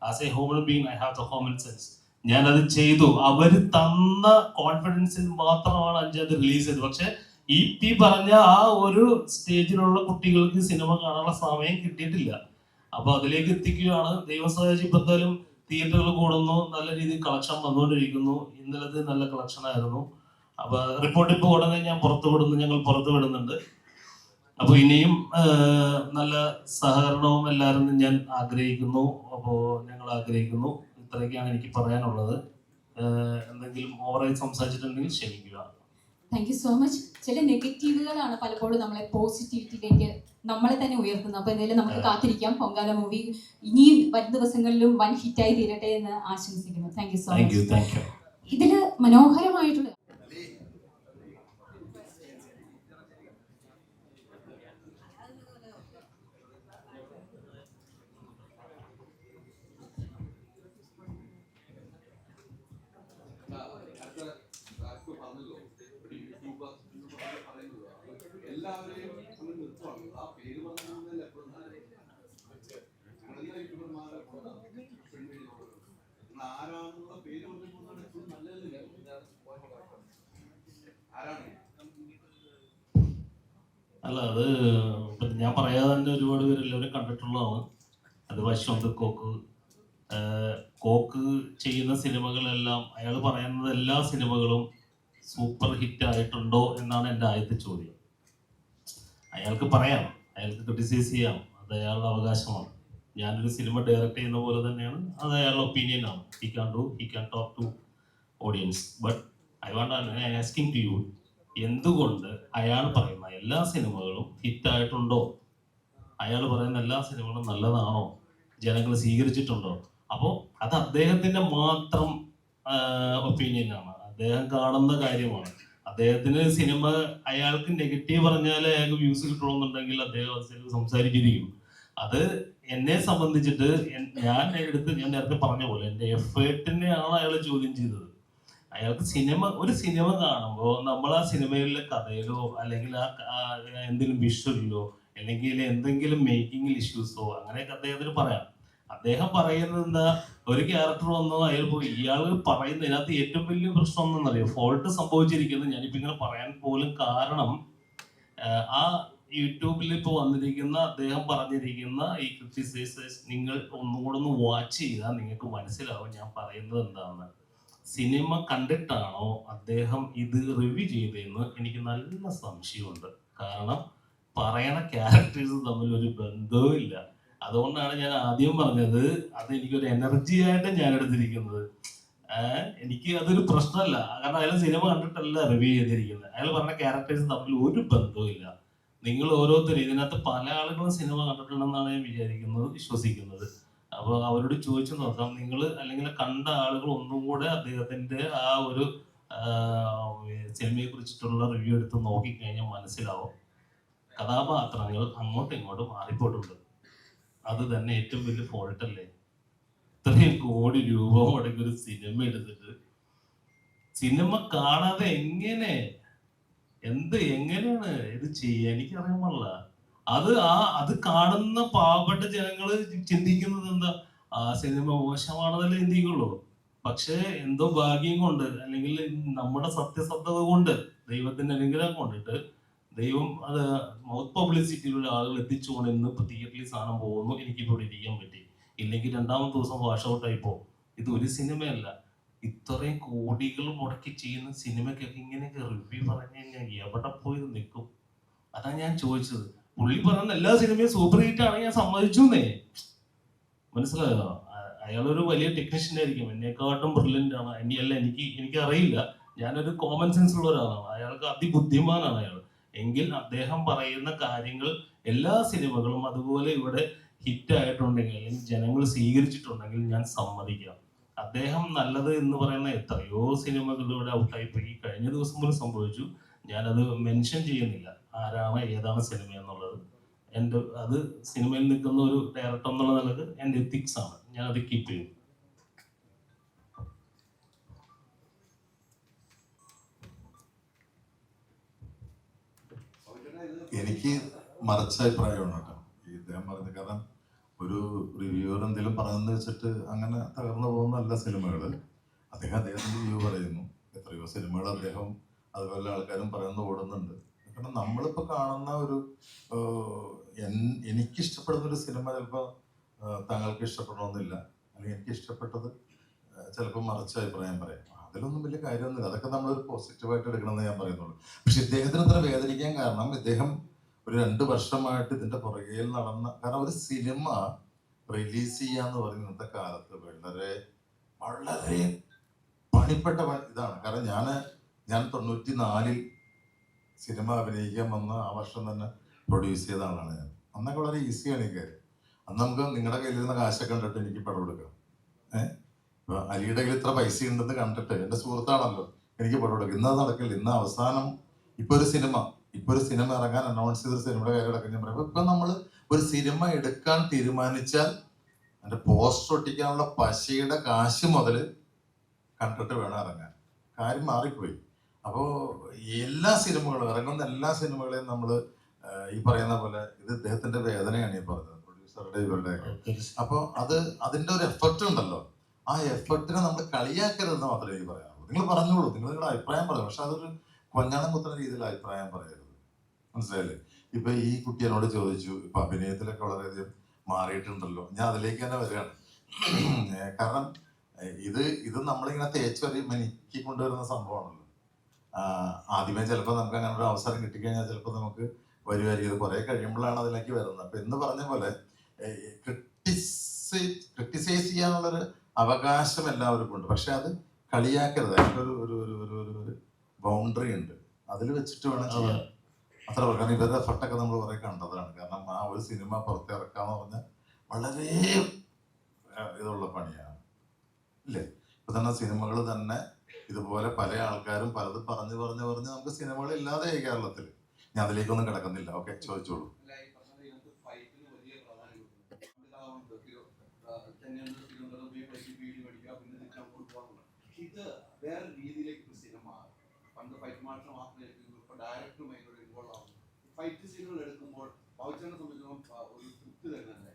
As a human being I have the common sense. ഞാനത് ചെയ്തു. അവർ തന്ന കോൺഫിഡൻസിൽ മാത്രമാണ് 5-ാം തീയതി റിലീസ് ചെയ്തത്. പക്ഷെ ഈ പറഞ്ഞ ആ ഒരു സ്റ്റേജിലുള്ള കുട്ടികൾക്ക് സിനിമ കാണാനുള്ള സമയം കിട്ടിയിട്ടില്ല. അപ്പൊ അതിലേക്ക് എത്തിക്കുകയാണ്. ദൈവം സഹായിച്ച് ഇപ്പൊ എന്തായാലും തിയേറ്ററുകൾ കൂടുന്നു, നല്ല രീതിയിൽ കളക്ഷൻ വന്നുകൊണ്ടിരിക്കുന്നു. ഇന്നലത്തെ നല്ല കളക്ഷൻ ആയിരുന്നു. അപ്പൊ റിപ്പോർട്ട് ഇപ്പോൾ ഉടനെ ഞങ്ങൾ പുറത്തു വിടുന്നുണ്ട്. അപ്പൊ ഇനിയും നല്ല സഹകരണവും എല്ലാവരും ഞാൻ ആഗ്രഹിക്കുന്നു. ഞങ്ങൾ ആഗ്രഹിക്കുന്നു. ഇത്രയൊക്കെയാണ് എനിക്ക് പറയാനുള്ളത്. എന്തെങ്കിലും ഓവറായി സംസാരിച്ചിട്ടുണ്ടെങ്കിൽ ക്ഷമിക്കുക. Thank you so much. ചില നെഗറ്റീവുകളാണ് പലപ്പോഴും നമ്മളെ പോസിറ്റിവിറ്റിയിലേക്ക് നമ്മളെ തന്നെ ഉയർത്തുന്നത്. അപ്പൊ എന്തായാലും നമുക്ക് കാത്തിരിക്കാം. പൊങ്കാല മൂവി ഇനിയും വരും ദിവസങ്ങളിലും വൻ ഹിറ്റായി തീരട്ടെ എന്ന് ആശംസിക്കുന്നു. Thank you so much. ഇതില് മനോഹരമായിട്ടുള്ള എല്ലാവരെയും നിർത്തുവാണ്. ആ പേര് പറഞ്ഞാൽ എപ്പോഴും ആരാണെന്നുള്ള പേര് പറഞ്ഞാൽ എപ്പോഴും നല്ലതല്ല. ആരാണ്? അല്ല, അത് ഞാൻ പറയാതെ തന്നെ ഒരുപാട് പേര് എല്ലാവരും കണ്ടിട്ടുള്ളതാണ്. അത് വശന്ത് കോക്ക്, കോക്ക് ചെയ്യുന്ന സിനിമകളെല്ലാം അയാൾ പറയുന്നത് എല്ലാ സിനിമകളും സൂപ്പർ ഹിറ്റ് ആയിട്ടുണ്ടോ എന്നാണ് എൻ്റെ ആദ്യത്തെ ചോദ്യം. അയാൾക്ക് പറയാം, അയാൾക്ക് ക്രിട്ടിസൈസ് ചെയ്യാം, അത് അയാളുടെ അവകാശമാണ്. ഞാനൊരു സിനിമ ഡയറക്റ്റ് ചെയ്യുന്ന പോലെ തന്നെയാണ്, അത് അയാളുടെ ഒപ്പീനിയൻ ആണ്. He can talk to audience. But I asking to you, എന്തുകൊണ്ട് അയാൾ പറയുന്ന എല്ലാ സിനിമകളും ഹിറ്റായിട്ടുണ്ടോ? അയാൾ പറയുന്ന എല്ലാ സിനിമകളും നല്ലതാണോ? ജനങ്ങൾ സ്വീകരിച്ചിട്ടുണ്ടോ? അപ്പോൾ അത് അദ്ദേഹത്തിന്റെ മാത്രം ഒപ്പീനിയനാണ്, അദ്ദേഹം കാണുന്ന കാര്യമാണ്. അദ്ദേഹത്തിന് സിനിമ അയാൾക്ക് നെഗറ്റീവ് പറഞ്ഞാൽ അയാൾക്ക് വ്യൂസ് കിട്ടണമെന്നുണ്ടെങ്കിൽ അദ്ദേഹം അത് സംസാരിച്ചിരിക്കും. അത് എന്നെ സംബന്ധിച്ചിട്ട് ഞാൻ നേരത്തെ പറഞ്ഞ പോലെ എൻ്റെ എഫേർട്ടിനെയാണ് അയാൾ ചോദ്യം ചെയ്തത്. അയാൾക്ക് ഒരു സിനിമ കാണുമ്പോൾ നമ്മൾ ആ സിനിമയിലെ കഥയിലോ അല്ലെങ്കിൽ എന്തെങ്കിലും വിഷ്വലിലോ അല്ലെങ്കിൽ എന്തെങ്കിലും മേക്കിംഗ് ഇഷ്യൂസോ അങ്ങനെയൊക്കെ അദ്ദേഹത്തിന് പറയാം. അദ്ദേഹം പറയുന്നത് എന്താ, ഒരു ക്യാരക്ടർ വന്നോ അയാൾ പോയി, ഇയാൾ പറയുന്നത് ഇതിനകത്ത് ഏറ്റവും വലിയ പ്രശ്നം ഒന്നെന്നറിയോ, ഫോൾട്ട് സംഭവിച്ചിരിക്കുന്നത് ഞാനിപ്പോ ഇങ്ങനെ പറയാൻ പോലും കാരണം, ആ യൂട്യൂബിൽ ഇപ്പോൾ വന്നിരിക്കുന്ന അദ്ദേഹം പറഞ്ഞിരിക്കുന്ന ഈ ക്രിറ്റിസൈസേഴ്സ് നിങ്ങൾ ഒന്നുകൂടെ ഒന്ന് വാച്ച് ചെയ്താൽ നിങ്ങൾക്ക് മനസ്സിലാവും ഞാൻ പറയുന്നത് എന്താണെന്ന്. സിനിമ കണ്ടിട്ടാണോ അദ്ദേഹം ഇത് റിവ്യൂ ചെയ്തതെന്ന് എനിക്ക് നല്ല സംശയമുണ്ട്. കാരണം പറയണ ക്യാരക്ടേഴ്സ് തമ്മിൽ ഒരു ബന്ധവും ഇല്ല. അതുകൊണ്ടാണ് ഞാൻ ആദ്യം പറഞ്ഞത്, അത് എനിക്കൊരു എനർജി ആയിട്ട് ഞാൻ എടുത്തിരിക്കുന്നത്. എനിക്ക് അതൊരു പ്രശ്നമല്ല, കാരണം അയാൾ സിനിമ കണ്ടിട്ടല്ല റിവ്യൂ ചെയ്തിരിക്കുന്നത്. അയാൾ പറഞ്ഞ ക്യാരക്ടേഴ്സ് തമ്മിൽ ഒരു ബന്ധവും ഇല്ല. നിങ്ങൾ ഓരോരുത്തരും ഇതിനകത്ത് പല ആളുകളും സിനിമ കണ്ടിട്ടുണ്ടെന്നാണ് ഞാൻ വിശ്വസിക്കുന്നത്. അപ്പോൾ അവരോട് ചോദിച്ചു നോക്കാം, നിങ്ങൾ അല്ലെങ്കിൽ കണ്ട ആളുകൾ ഒന്നും കൂടെ അദ്ദേഹത്തിന്റെ ആ ഒരു സിനിമയെ കുറിച്ചിട്ടുള്ള റിവ്യൂ എടുത്ത് നോക്കിക്കഴിഞ്ഞാൽ മനസ്സിലാവും. കഥാപാത്രങ്ങൾ അങ്ങോട്ടും ഇങ്ങോട്ടും മാറിപ്പോയിട്ടുണ്ട്. അത് തന്നെ ഏറ്റവും വലിയ ഫോൾട്ട് അല്ലേ? ഇത്രയും കോടി രൂപ മുടക്കി ഒരു സിനിമ എടുത്തിട്ട് സിനിമ കാണാതെ എങ്ങനെയാണ് ഇത് ചെയ്യുക? എനിക്കറിയാൻ പാടില്ല. അത് കാണുന്ന പാവപ്പെട്ട ജനങ്ങള് ചിന്തിക്കുന്നത് എന്താ, ആ സിനിമ മോശമാണെന്നല്ലേ ചിന്തിക്കുള്ളൂ. പക്ഷെ എന്തോ ഭാഗ്യം കൊണ്ട് അല്ലെങ്കിൽ നമ്മുടെ സത്യസന്ധത കൊണ്ട്, ദൈവത്തിന്റെ അനുഗ്രഹം കൊണ്ടിട്ട് ദൈവം അത് മൗത്ത് പബ്ലിസിറ്റിയിലുള്ള ആളുകൾ എത്തിച്ചുകൊണ്ട് ഇന്നിപ്പോ തിയേറ്ററിൽ സാധനം പോകുന്നു, എനിക്കിപ്പോൾ ഇവിടെ ഇരിക്കാൻ പറ്റി. ഇല്ലെങ്കിൽ രണ്ടാമത്തെ ദിവസം വാഷ് ഔട്ടായി പോകും. ഇത് ഒരു സിനിമയല്ല, ഇത്രയും കോടികൾ മുടക്കി ചെയ്യുന്ന സിനിമയ്ക്കൊക്കെ ഇങ്ങനെയൊക്കെ റിവ്യൂ പറഞ്ഞു കഴിഞ്ഞാൽ എവിടെ പോയി നിൽക്കും? അതാ ഞാൻ ചോദിച്ചത്. പുള്ളി പറയുന്ന എല്ലാ സിനിമയും സൂപ്പർ ഹിറ്റ് ആണ്, ഞാൻ സമ്മതിച്ചു എന്നേ. മനസ്സിലായോ? അയാളൊരു വലിയ ടെക്നീഷ്യൻ ആയിരിക്കും, എന്നെക്കാട്ടും ബ്രില്യൻ്റ് ആണ്. എനിക്കറിയില്ല, ഞാനൊരു കോമൺ സെൻസ് ഉള്ള ഒരാളാണ്. അയാൾക്ക് അതിബുദ്ധിമാനാണ് അയാൾ. എങ്കിൽ അദ്ദേഹം പറയുന്ന കാര്യങ്ങൾ എല്ലാ സിനിമകളും അതുപോലെ ഇവിടെ ഹിറ്റ് ആയിട്ടുണ്ടെങ്കിൽ അല്ലെങ്കിൽ ജനങ്ങൾ സ്വീകരിച്ചിട്ടുണ്ടെങ്കിൽ ഞാൻ സമ്മതിക്കാം. അദ്ദേഹം നല്ലത് എന്ന് പറയുന്ന എത്രയോ സിനിമകളിലൂടെ ഔട്ടായിപ്പോയി. കഴിഞ്ഞ ദിവസം പോലും സംഭവിച്ചു. ഞാനത് മെൻഷൻ ചെയ്യുന്നില്ല ആരാണ് ഏതാണ് സിനിമ എന്നുള്ളത്. അത് സിനിമയിൽ നിൽക്കുന്ന ഒരു ഡയറക്ടർ എന്നുള്ള നിലക്ക് എൻ്റെ എത്തിക്സ് ആണ്, ഞാൻ അത് കീപ്പ് ചെയ്യും. എനിക്ക് മറിച്ച അഭിപ്രായമാണ് കേട്ടോ ഈ ഇദ്ദേഹം പറഞ്ഞത്. കാരണം ഒരു റിവ്യൂവർ എന്തെങ്കിലും പറഞ്ഞെന്ന് വെച്ചിട്ട് അങ്ങനെ തകർന്നു പോകുന്നല്ല സിനിമകൾ. അദ്ദേഹത്തിന്റെ വ്യൂ പറയുന്നു. എത്രയോ സിനിമകൾ അദ്ദേഹം അതുപോലെ ആൾക്കാരും പറയുന്ന ഓടുന്നുണ്ട്. കാരണം നമ്മളിപ്പോൾ കാണുന്ന ഒരു എനിക്കിഷ്ടപ്പെടുന്ന ഒരു സിനിമ ചിലപ്പോൾ താങ്കൾക്ക് ഇഷ്ടപ്പെടണമെന്നില്ല, അല്ലെങ്കിൽ എനിക്ക് ഇഷ്ടപ്പെട്ടത് ചിലപ്പോൾ മറിച്ച അഭിപ്രായം പറയാം. അതിലൊന്നും വലിയ കാര്യമൊന്നുമില്ല. അതൊക്കെ നമ്മളൊരു പോസിറ്റീവായിട്ട് എടുക്കണമെന്ന് ഞാൻ പറയുന്നുള്ളൂ. പക്ഷെ ഇദ്ദേഹത്തിന് ഇത്ര വേദനിക്കാൻ കാരണം, ഇദ്ദേഹം ഒരു 2 വർഷമായിട്ട് ഇതിന്റെ പുറകെ നടന്ന, കാരണം ഒരു സിനിമ റിലീസ് ചെയ്യാന്ന് പറയുന്ന ഇന്നത്തെ കാലത്ത് വളരെ വളരെ പണിപ്പെട്ട ഇതാണ്. കാരണം ഞാൻ 94 സിനിമ അഭിനയിക്കാൻ വന്ന ആ വർഷം തന്നെ പ്രൊഡ്യൂസ് ചെയ്ത ആളാണ് ഞാൻ. അന്നൊക്കെ വളരെ ഈസിയാണ് ഈ കാര്യം. അന്ന് നമുക്ക് നിങ്ങളുടെ കയ്യിലിരുന്ന കാശൊക്കെ കണ്ടിട്ട് എനിക്ക് പടം കൊടുക്കാം. ഇപ്പൊ അലിയുടെ കയ്യിൽ ഇത്ര പൈസ ഉണ്ടെന്ന് കണ്ടിട്ട്, എന്റെ സുഹൃത്താണല്ലോ, എനിക്ക് പടം കൊടുക്കാം. ഇന്നത് നടക്കില്ല. ഇന്ന് അവസാനം ഇപ്പൊ ഒരു സിനിമ ഇറങ്ങാൻ അനൗൺസ് ചെയ്തൊരു സിനിമയുടെ കാര്യം അടക്കം ഞാൻ പറയുമ്പോൾ, ഇപ്പൊ നമ്മൾ ഒരു സിനിമ എടുക്കാൻ തീരുമാനിച്ചാൽ അതിന്റെ പോസ്റ്റർ ഒട്ടിക്കാനുള്ള പശയുടെ കാശ് മുതൽ കണ്ടിട്ട് വേണം ഇറങ്ങാൻ. കാര്യം മാറിപ്പോയി. അപ്പോൾ എല്ലാ സിനിമകളും ഇറങ്ങുന്ന എല്ലാ സിനിമകളെയും നമ്മൾ ഈ പറയുന്ന പോലെ, ഇത് ഇദ്ദേഹത്തിന്റെ വേദനയാണ് ഈ പറഞ്ഞത്, പ്രൊഡ്യൂസറുടെ ഇവരുടെയൊക്കെ. അപ്പോൾ അതിന്റെ ഒരു എഫർട്ട് ഉണ്ടല്ലോ, ആ എഫർട്ടിനെ നമ്മൾ കളിയാക്കരുതെന്ന് മാത്രമേ എനിക്ക് പറയാനുള്ളൂ. നിങ്ങൾ പറഞ്ഞോളൂ, നിങ്ങളുടെ അഭിപ്രായം പറഞ്ഞു, പക്ഷെ അതൊരു കൊഞ്ഞാണം കുത്തുന്ന രീതിയിൽ അഭിപ്രായം പറയരുത്. മനസ്സിലായില്ലേ? ഇപ്പൊ ഈ കുട്ടി എന്നോട് ചോദിച്ചു, ഇപ്പൊ അഭിനയത്തിലൊക്കെ വളരെയധികം മാറിയിട്ടുണ്ടല്ലോ. ഞാൻ അതിലേക്ക് തന്നെ വരികയാണ്. കാരണം ഇത് നമ്മളിങ്ങനെ തേച്ചൊരു മെനിക്കി കൊണ്ടുവരുന്ന സംഭവമാണല്ലോ. ആദ്യമേ ചിലപ്പോൾ നമുക്ക് അങ്ങനെ ഒരു അവസരം കിട്ടിക്കഴിഞ്ഞാൽ ചിലപ്പോൾ നമുക്ക് വരുമായിരിക്കും. കുറെ കഴിയുമ്പോഴാണ് അതിലേക്ക് വരുന്നത്. അപ്പൊ എന്ന് പറഞ്ഞ പോലെ ക്രിട്ടിസൈസ് ചെയ്യാനുള്ളൊരു അവകാശം എല്ലാവർക്കും ഉണ്ട്. പക്ഷെ അത് കളിയാക്കരുത്. അതിനൊരു ഒരു ഒരു ഒരു ഒരു ഒരു ബൗണ്ടറി ഉണ്ട്. അതിൽ വെച്ചിട്ട് വേണം ചെയ്യാൻ. അത്ര കാരണം ഇവരുടെ എഫർട്ടൊക്കെ നമ്മൾ കുറെ കണ്ടതാണ്. കാരണം ആ ഒരു സിനിമ പുറത്തിറക്കാന്ന് പറഞ്ഞാൽ വളരെ ഇതുള്ള പണിയാണ്, ഇല്ലേ? ഇപ്പൊ തന്നെ സിനിമകൾ തന്നെ ഇതുപോലെ പല ആൾക്കാരും പലതും പറഞ്ഞു നമുക്ക് സിനിമകൾ ഇല്ലാതെയായി കേരളത്തിൽ. ഞാൻ അതിലേക്കൊന്നും കിടക്കുന്നില്ല. ഓക്കെ, ചോദിച്ചോളൂ. ഇത് വേറെ രീതിയിലേക്ക് സിനിമ പണ്ട് ഫൈറ്റ് മാസ്റ്റർ മാത്രമേ ഇപ്പൊ ഡയറക്ടർ ഭയങ്കര ഇൻവോൾവ് ആവും. ഫൈറ്റ് സീനുകൾ എടുക്കുമ്പോൾ ബാബുച്ചേട്ടനെ സംബന്ധിച്ചിടത്തോളം ഒരു തൃപ്തി തന്നെയല്ലേ?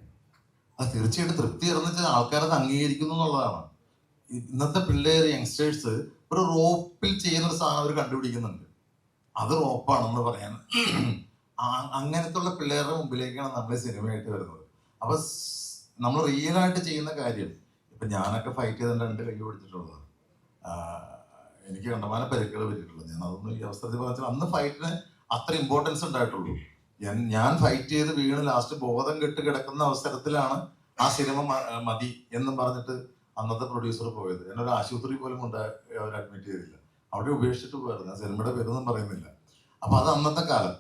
അത് തീർച്ചയായിട്ടും തൃപ്തി ഇറന്നിട്ട് ആൾക്കാരത് അംഗീകരിക്കുന്നു എന്നുള്ളതാണ്. ഇന്നത്തെ പിള്ളേർ യങ്സ്റ്റേഴ്സ് ഒരു റോപ്പിൽ ചെയ്യുന്ന ഒരു സാധനം അവർ കണ്ടുപിടിക്കുന്നുണ്ട്. അത് റോപ്പാണെന്ന് പറയാൻ അങ്ങനത്തെ ഉള്ള പിള്ളേരുടെ മുമ്പിലേക്കാണ് നമ്മൾ സിനിമയായിട്ട് വരുന്നത്. അപ്പൊ നമ്മൾ റിയൽ ആയിട്ട് ചെയ്യുന്ന കാര്യം, ഇപ്പൊ ഞാനൊക്കെ ഫൈറ്റ് ചെയ്ത 2 കൈ പിടിച്ചിട്ടുള്ളത്, എനിക്ക് കണ്ടമാനം പരിക്കുകൾ പറ്റിയിട്ടുള്ളത്. ഞാൻ അതൊന്നും ഈ അവസരത്തിൽ പറഞ്ഞാൽ അന്ന് ഫൈറ്റിന് അത്ര ഇമ്പോർട്ടൻസ് ഉണ്ടായിട്ടുള്ളൂ. ഞാൻ ഫൈറ്റ് ചെയ്ത് വീണ് ലാസ്റ്റ് ബോധം കെട്ട് കിടക്കുന്ന അവസരത്തിലാണ് ആ സിനിമ മതി എന്നും പറഞ്ഞിട്ട് അന്നത്തെ പ്രൊഡ്യൂസർ പോയത്. എന്നൊരു ആശുപത്രി പോലും കൊണ്ട് അവർ അഡ്മിറ്റ് ചെയ്തില്ല. അവിടെ ഉപേക്ഷിച്ചിട്ട് പോയിരുന്നു. ഞാൻ സിനിമയുടെ പേരൊന്നും പറയുന്നില്ല. അപ്പൊ അത് അന്നത്തെ കാലം.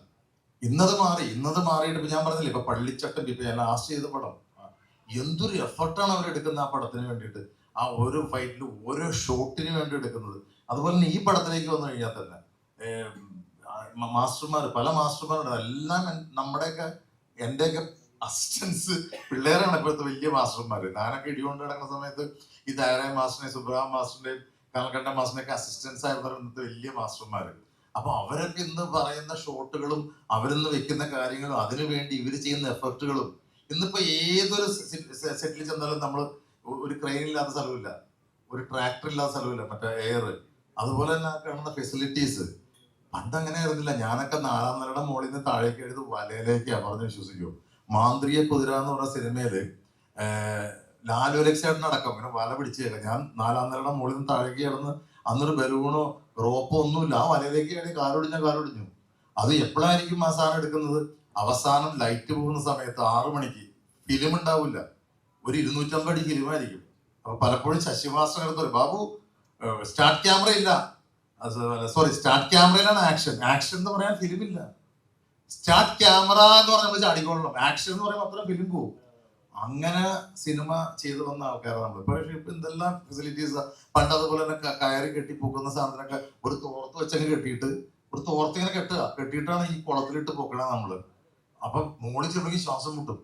ഇന്നത് മാറിയിട്ട് ഇപ്പൊ ഞാൻ പറഞ്ഞില്ല, ഇപ്പൊ പള്ളിച്ചട്ടം, ഇപ്പൊ ഞാൻ ലാസ്റ്റ് ചെയ്ത പടം, എന്തൊരു എഫർട്ടാണ് അവരെടുക്കുന്നത് ആ പടത്തിന് വേണ്ടിയിട്ട്. ആ ഓരോ ഫൈറ്റിലും ഓരോ ഷോട്ടിന് വേണ്ടി എടുക്കുന്നത്. അതുപോലെ തന്നെ ഈ പടത്തിലേക്ക് വന്നു കഴിഞ്ഞാൽ തന്നെ പല മാസ്റ്റർമാരുണ്ട്. എല്ലാം നമ്മുടെയൊക്കെ എന്റെയൊക്കെ അസിസ്റ്റൻസ് പിള്ളേരാണ് ഇപ്പോഴത്തെ വലിയ മാസ്റ്റർമാര്. ഞാനൊക്കെ ഇടികൊണ്ട് കിടക്കുന്ന സമയത്ത് ഈ ധാരായ മാസ്റ്ററിനെ, സുബ്രഹ്മ മാസ്റ്ററിന്റെയും കൽക്കണ്ട മാസ്റ്ററിന്റെ അസിസ്റ്റൻസ് ആയിരുന്നവർ ഇന്നത്തെ വലിയ മാസ്റ്റർമാര്. അപ്പൊ അവരൊക്കെ ഇന്ന് പറയുന്ന ഷോട്ടുകളും അവരിന്ന് വെക്കുന്ന കാര്യങ്ങളും അതിനു വേണ്ടി ഇവര് ചെയ്യുന്ന എഫർട്ടുകളും, ഇന്നിപ്പോ ഏതൊരു സെറ്റിൽ ചെന്നാലും നമ്മൾ ഒരു ക്രെയിൻ ഇല്ലാത്ത സ്ഥലമില്ല, ഒരു ട്രാക്ടർ ഇല്ലാത്ത സ്ഥലമില്ല, മറ്റേ എയർ, അതുപോലെ തന്നെ കാണുന്ന ഫെസിലിറ്റീസ്. പണ്ട് അങ്ങനെ ആയിരുന്നില്ല. ഞാനൊക്കെ 4ാം നിലയുടെ മുകളിൽ നിന്ന് താഴേക്ക് എഴുതി വലയിലേക്കാ, പറഞ്ഞ് വിശ്വസിക്കൂ. മാന്ത്രിക കുതിര എന്ന് പറഞ്ഞ സിനിമയില് ലാലു അലക്സേട്ടനടക്കം ഇങ്ങനെ വല പിടിച്ചേക്കാം. ഞാൻ 4ാം നിലയുടെ മുകളിൽ നിന്ന് താഴേക്ക് കിടന്ന് അന്നൊരു ബലൂണോ റോപ്പോ ഒന്നുമില്ല, ആ വലയിലേക്ക് ആണെങ്കിൽ കാലൊടിഞ്ഞു. അത് എപ്പോഴായിരിക്കും ആ സാധനം എടുക്കുന്നത്? അവസാനം ലൈറ്റ് പോകുന്ന സമയത്ത് 6 മണിക്ക്. ഫിലിം ഉണ്ടാവില്ല, ഒരു 250 അടി ഫിലിമായിരിക്കും. അപ്പൊ പലപ്പോഴും ശശിവാസൻ എടുത്തൊരു ബാബു സ്റ്റാർട്ട് ക്യാമറ ഇല്ല, സ്റ്റാർട്ട് ക്യാമറയിലാണ് ആക്ഷൻ എന്ന് പറയാൻ ഫിലിമില്ല. സ്റ്റാർട്ട് ക്യാമറ എന്ന് പറഞ്ഞാൽ ചാടിക്കൊള്ളണം, ആക്ഷൻ എന്ന് പറയുമ്പോൾ അത്ര ഫിലിം പോകും. അങ്ങനെ സിനിമ ചെയ്തു വന്ന ആൾക്കാരാണ് നമ്മൾ. പക്ഷെ ഇപ്പൊ എന്തെല്ലാം ഫെസിലിറ്റീസ്. പണ്ട് അതുപോലെ തന്നെ കയറി കെട്ടി പൊക്കുന്ന സാധനത്തിനൊക്കെ ഒരു തോർത്ത് വെച്ചങ്ങ് കെട്ടിയിട്ട്, ഒരു തോർത്തിങ്ങനെ കെട്ടിയിട്ടാണ് ഈ കുളത്തിലിട്ട് പൊക്കണത് നമ്മള്. അപ്പൊ മുകളിൽ ചെറുക്കി ശ്വാസം മുട്ടും.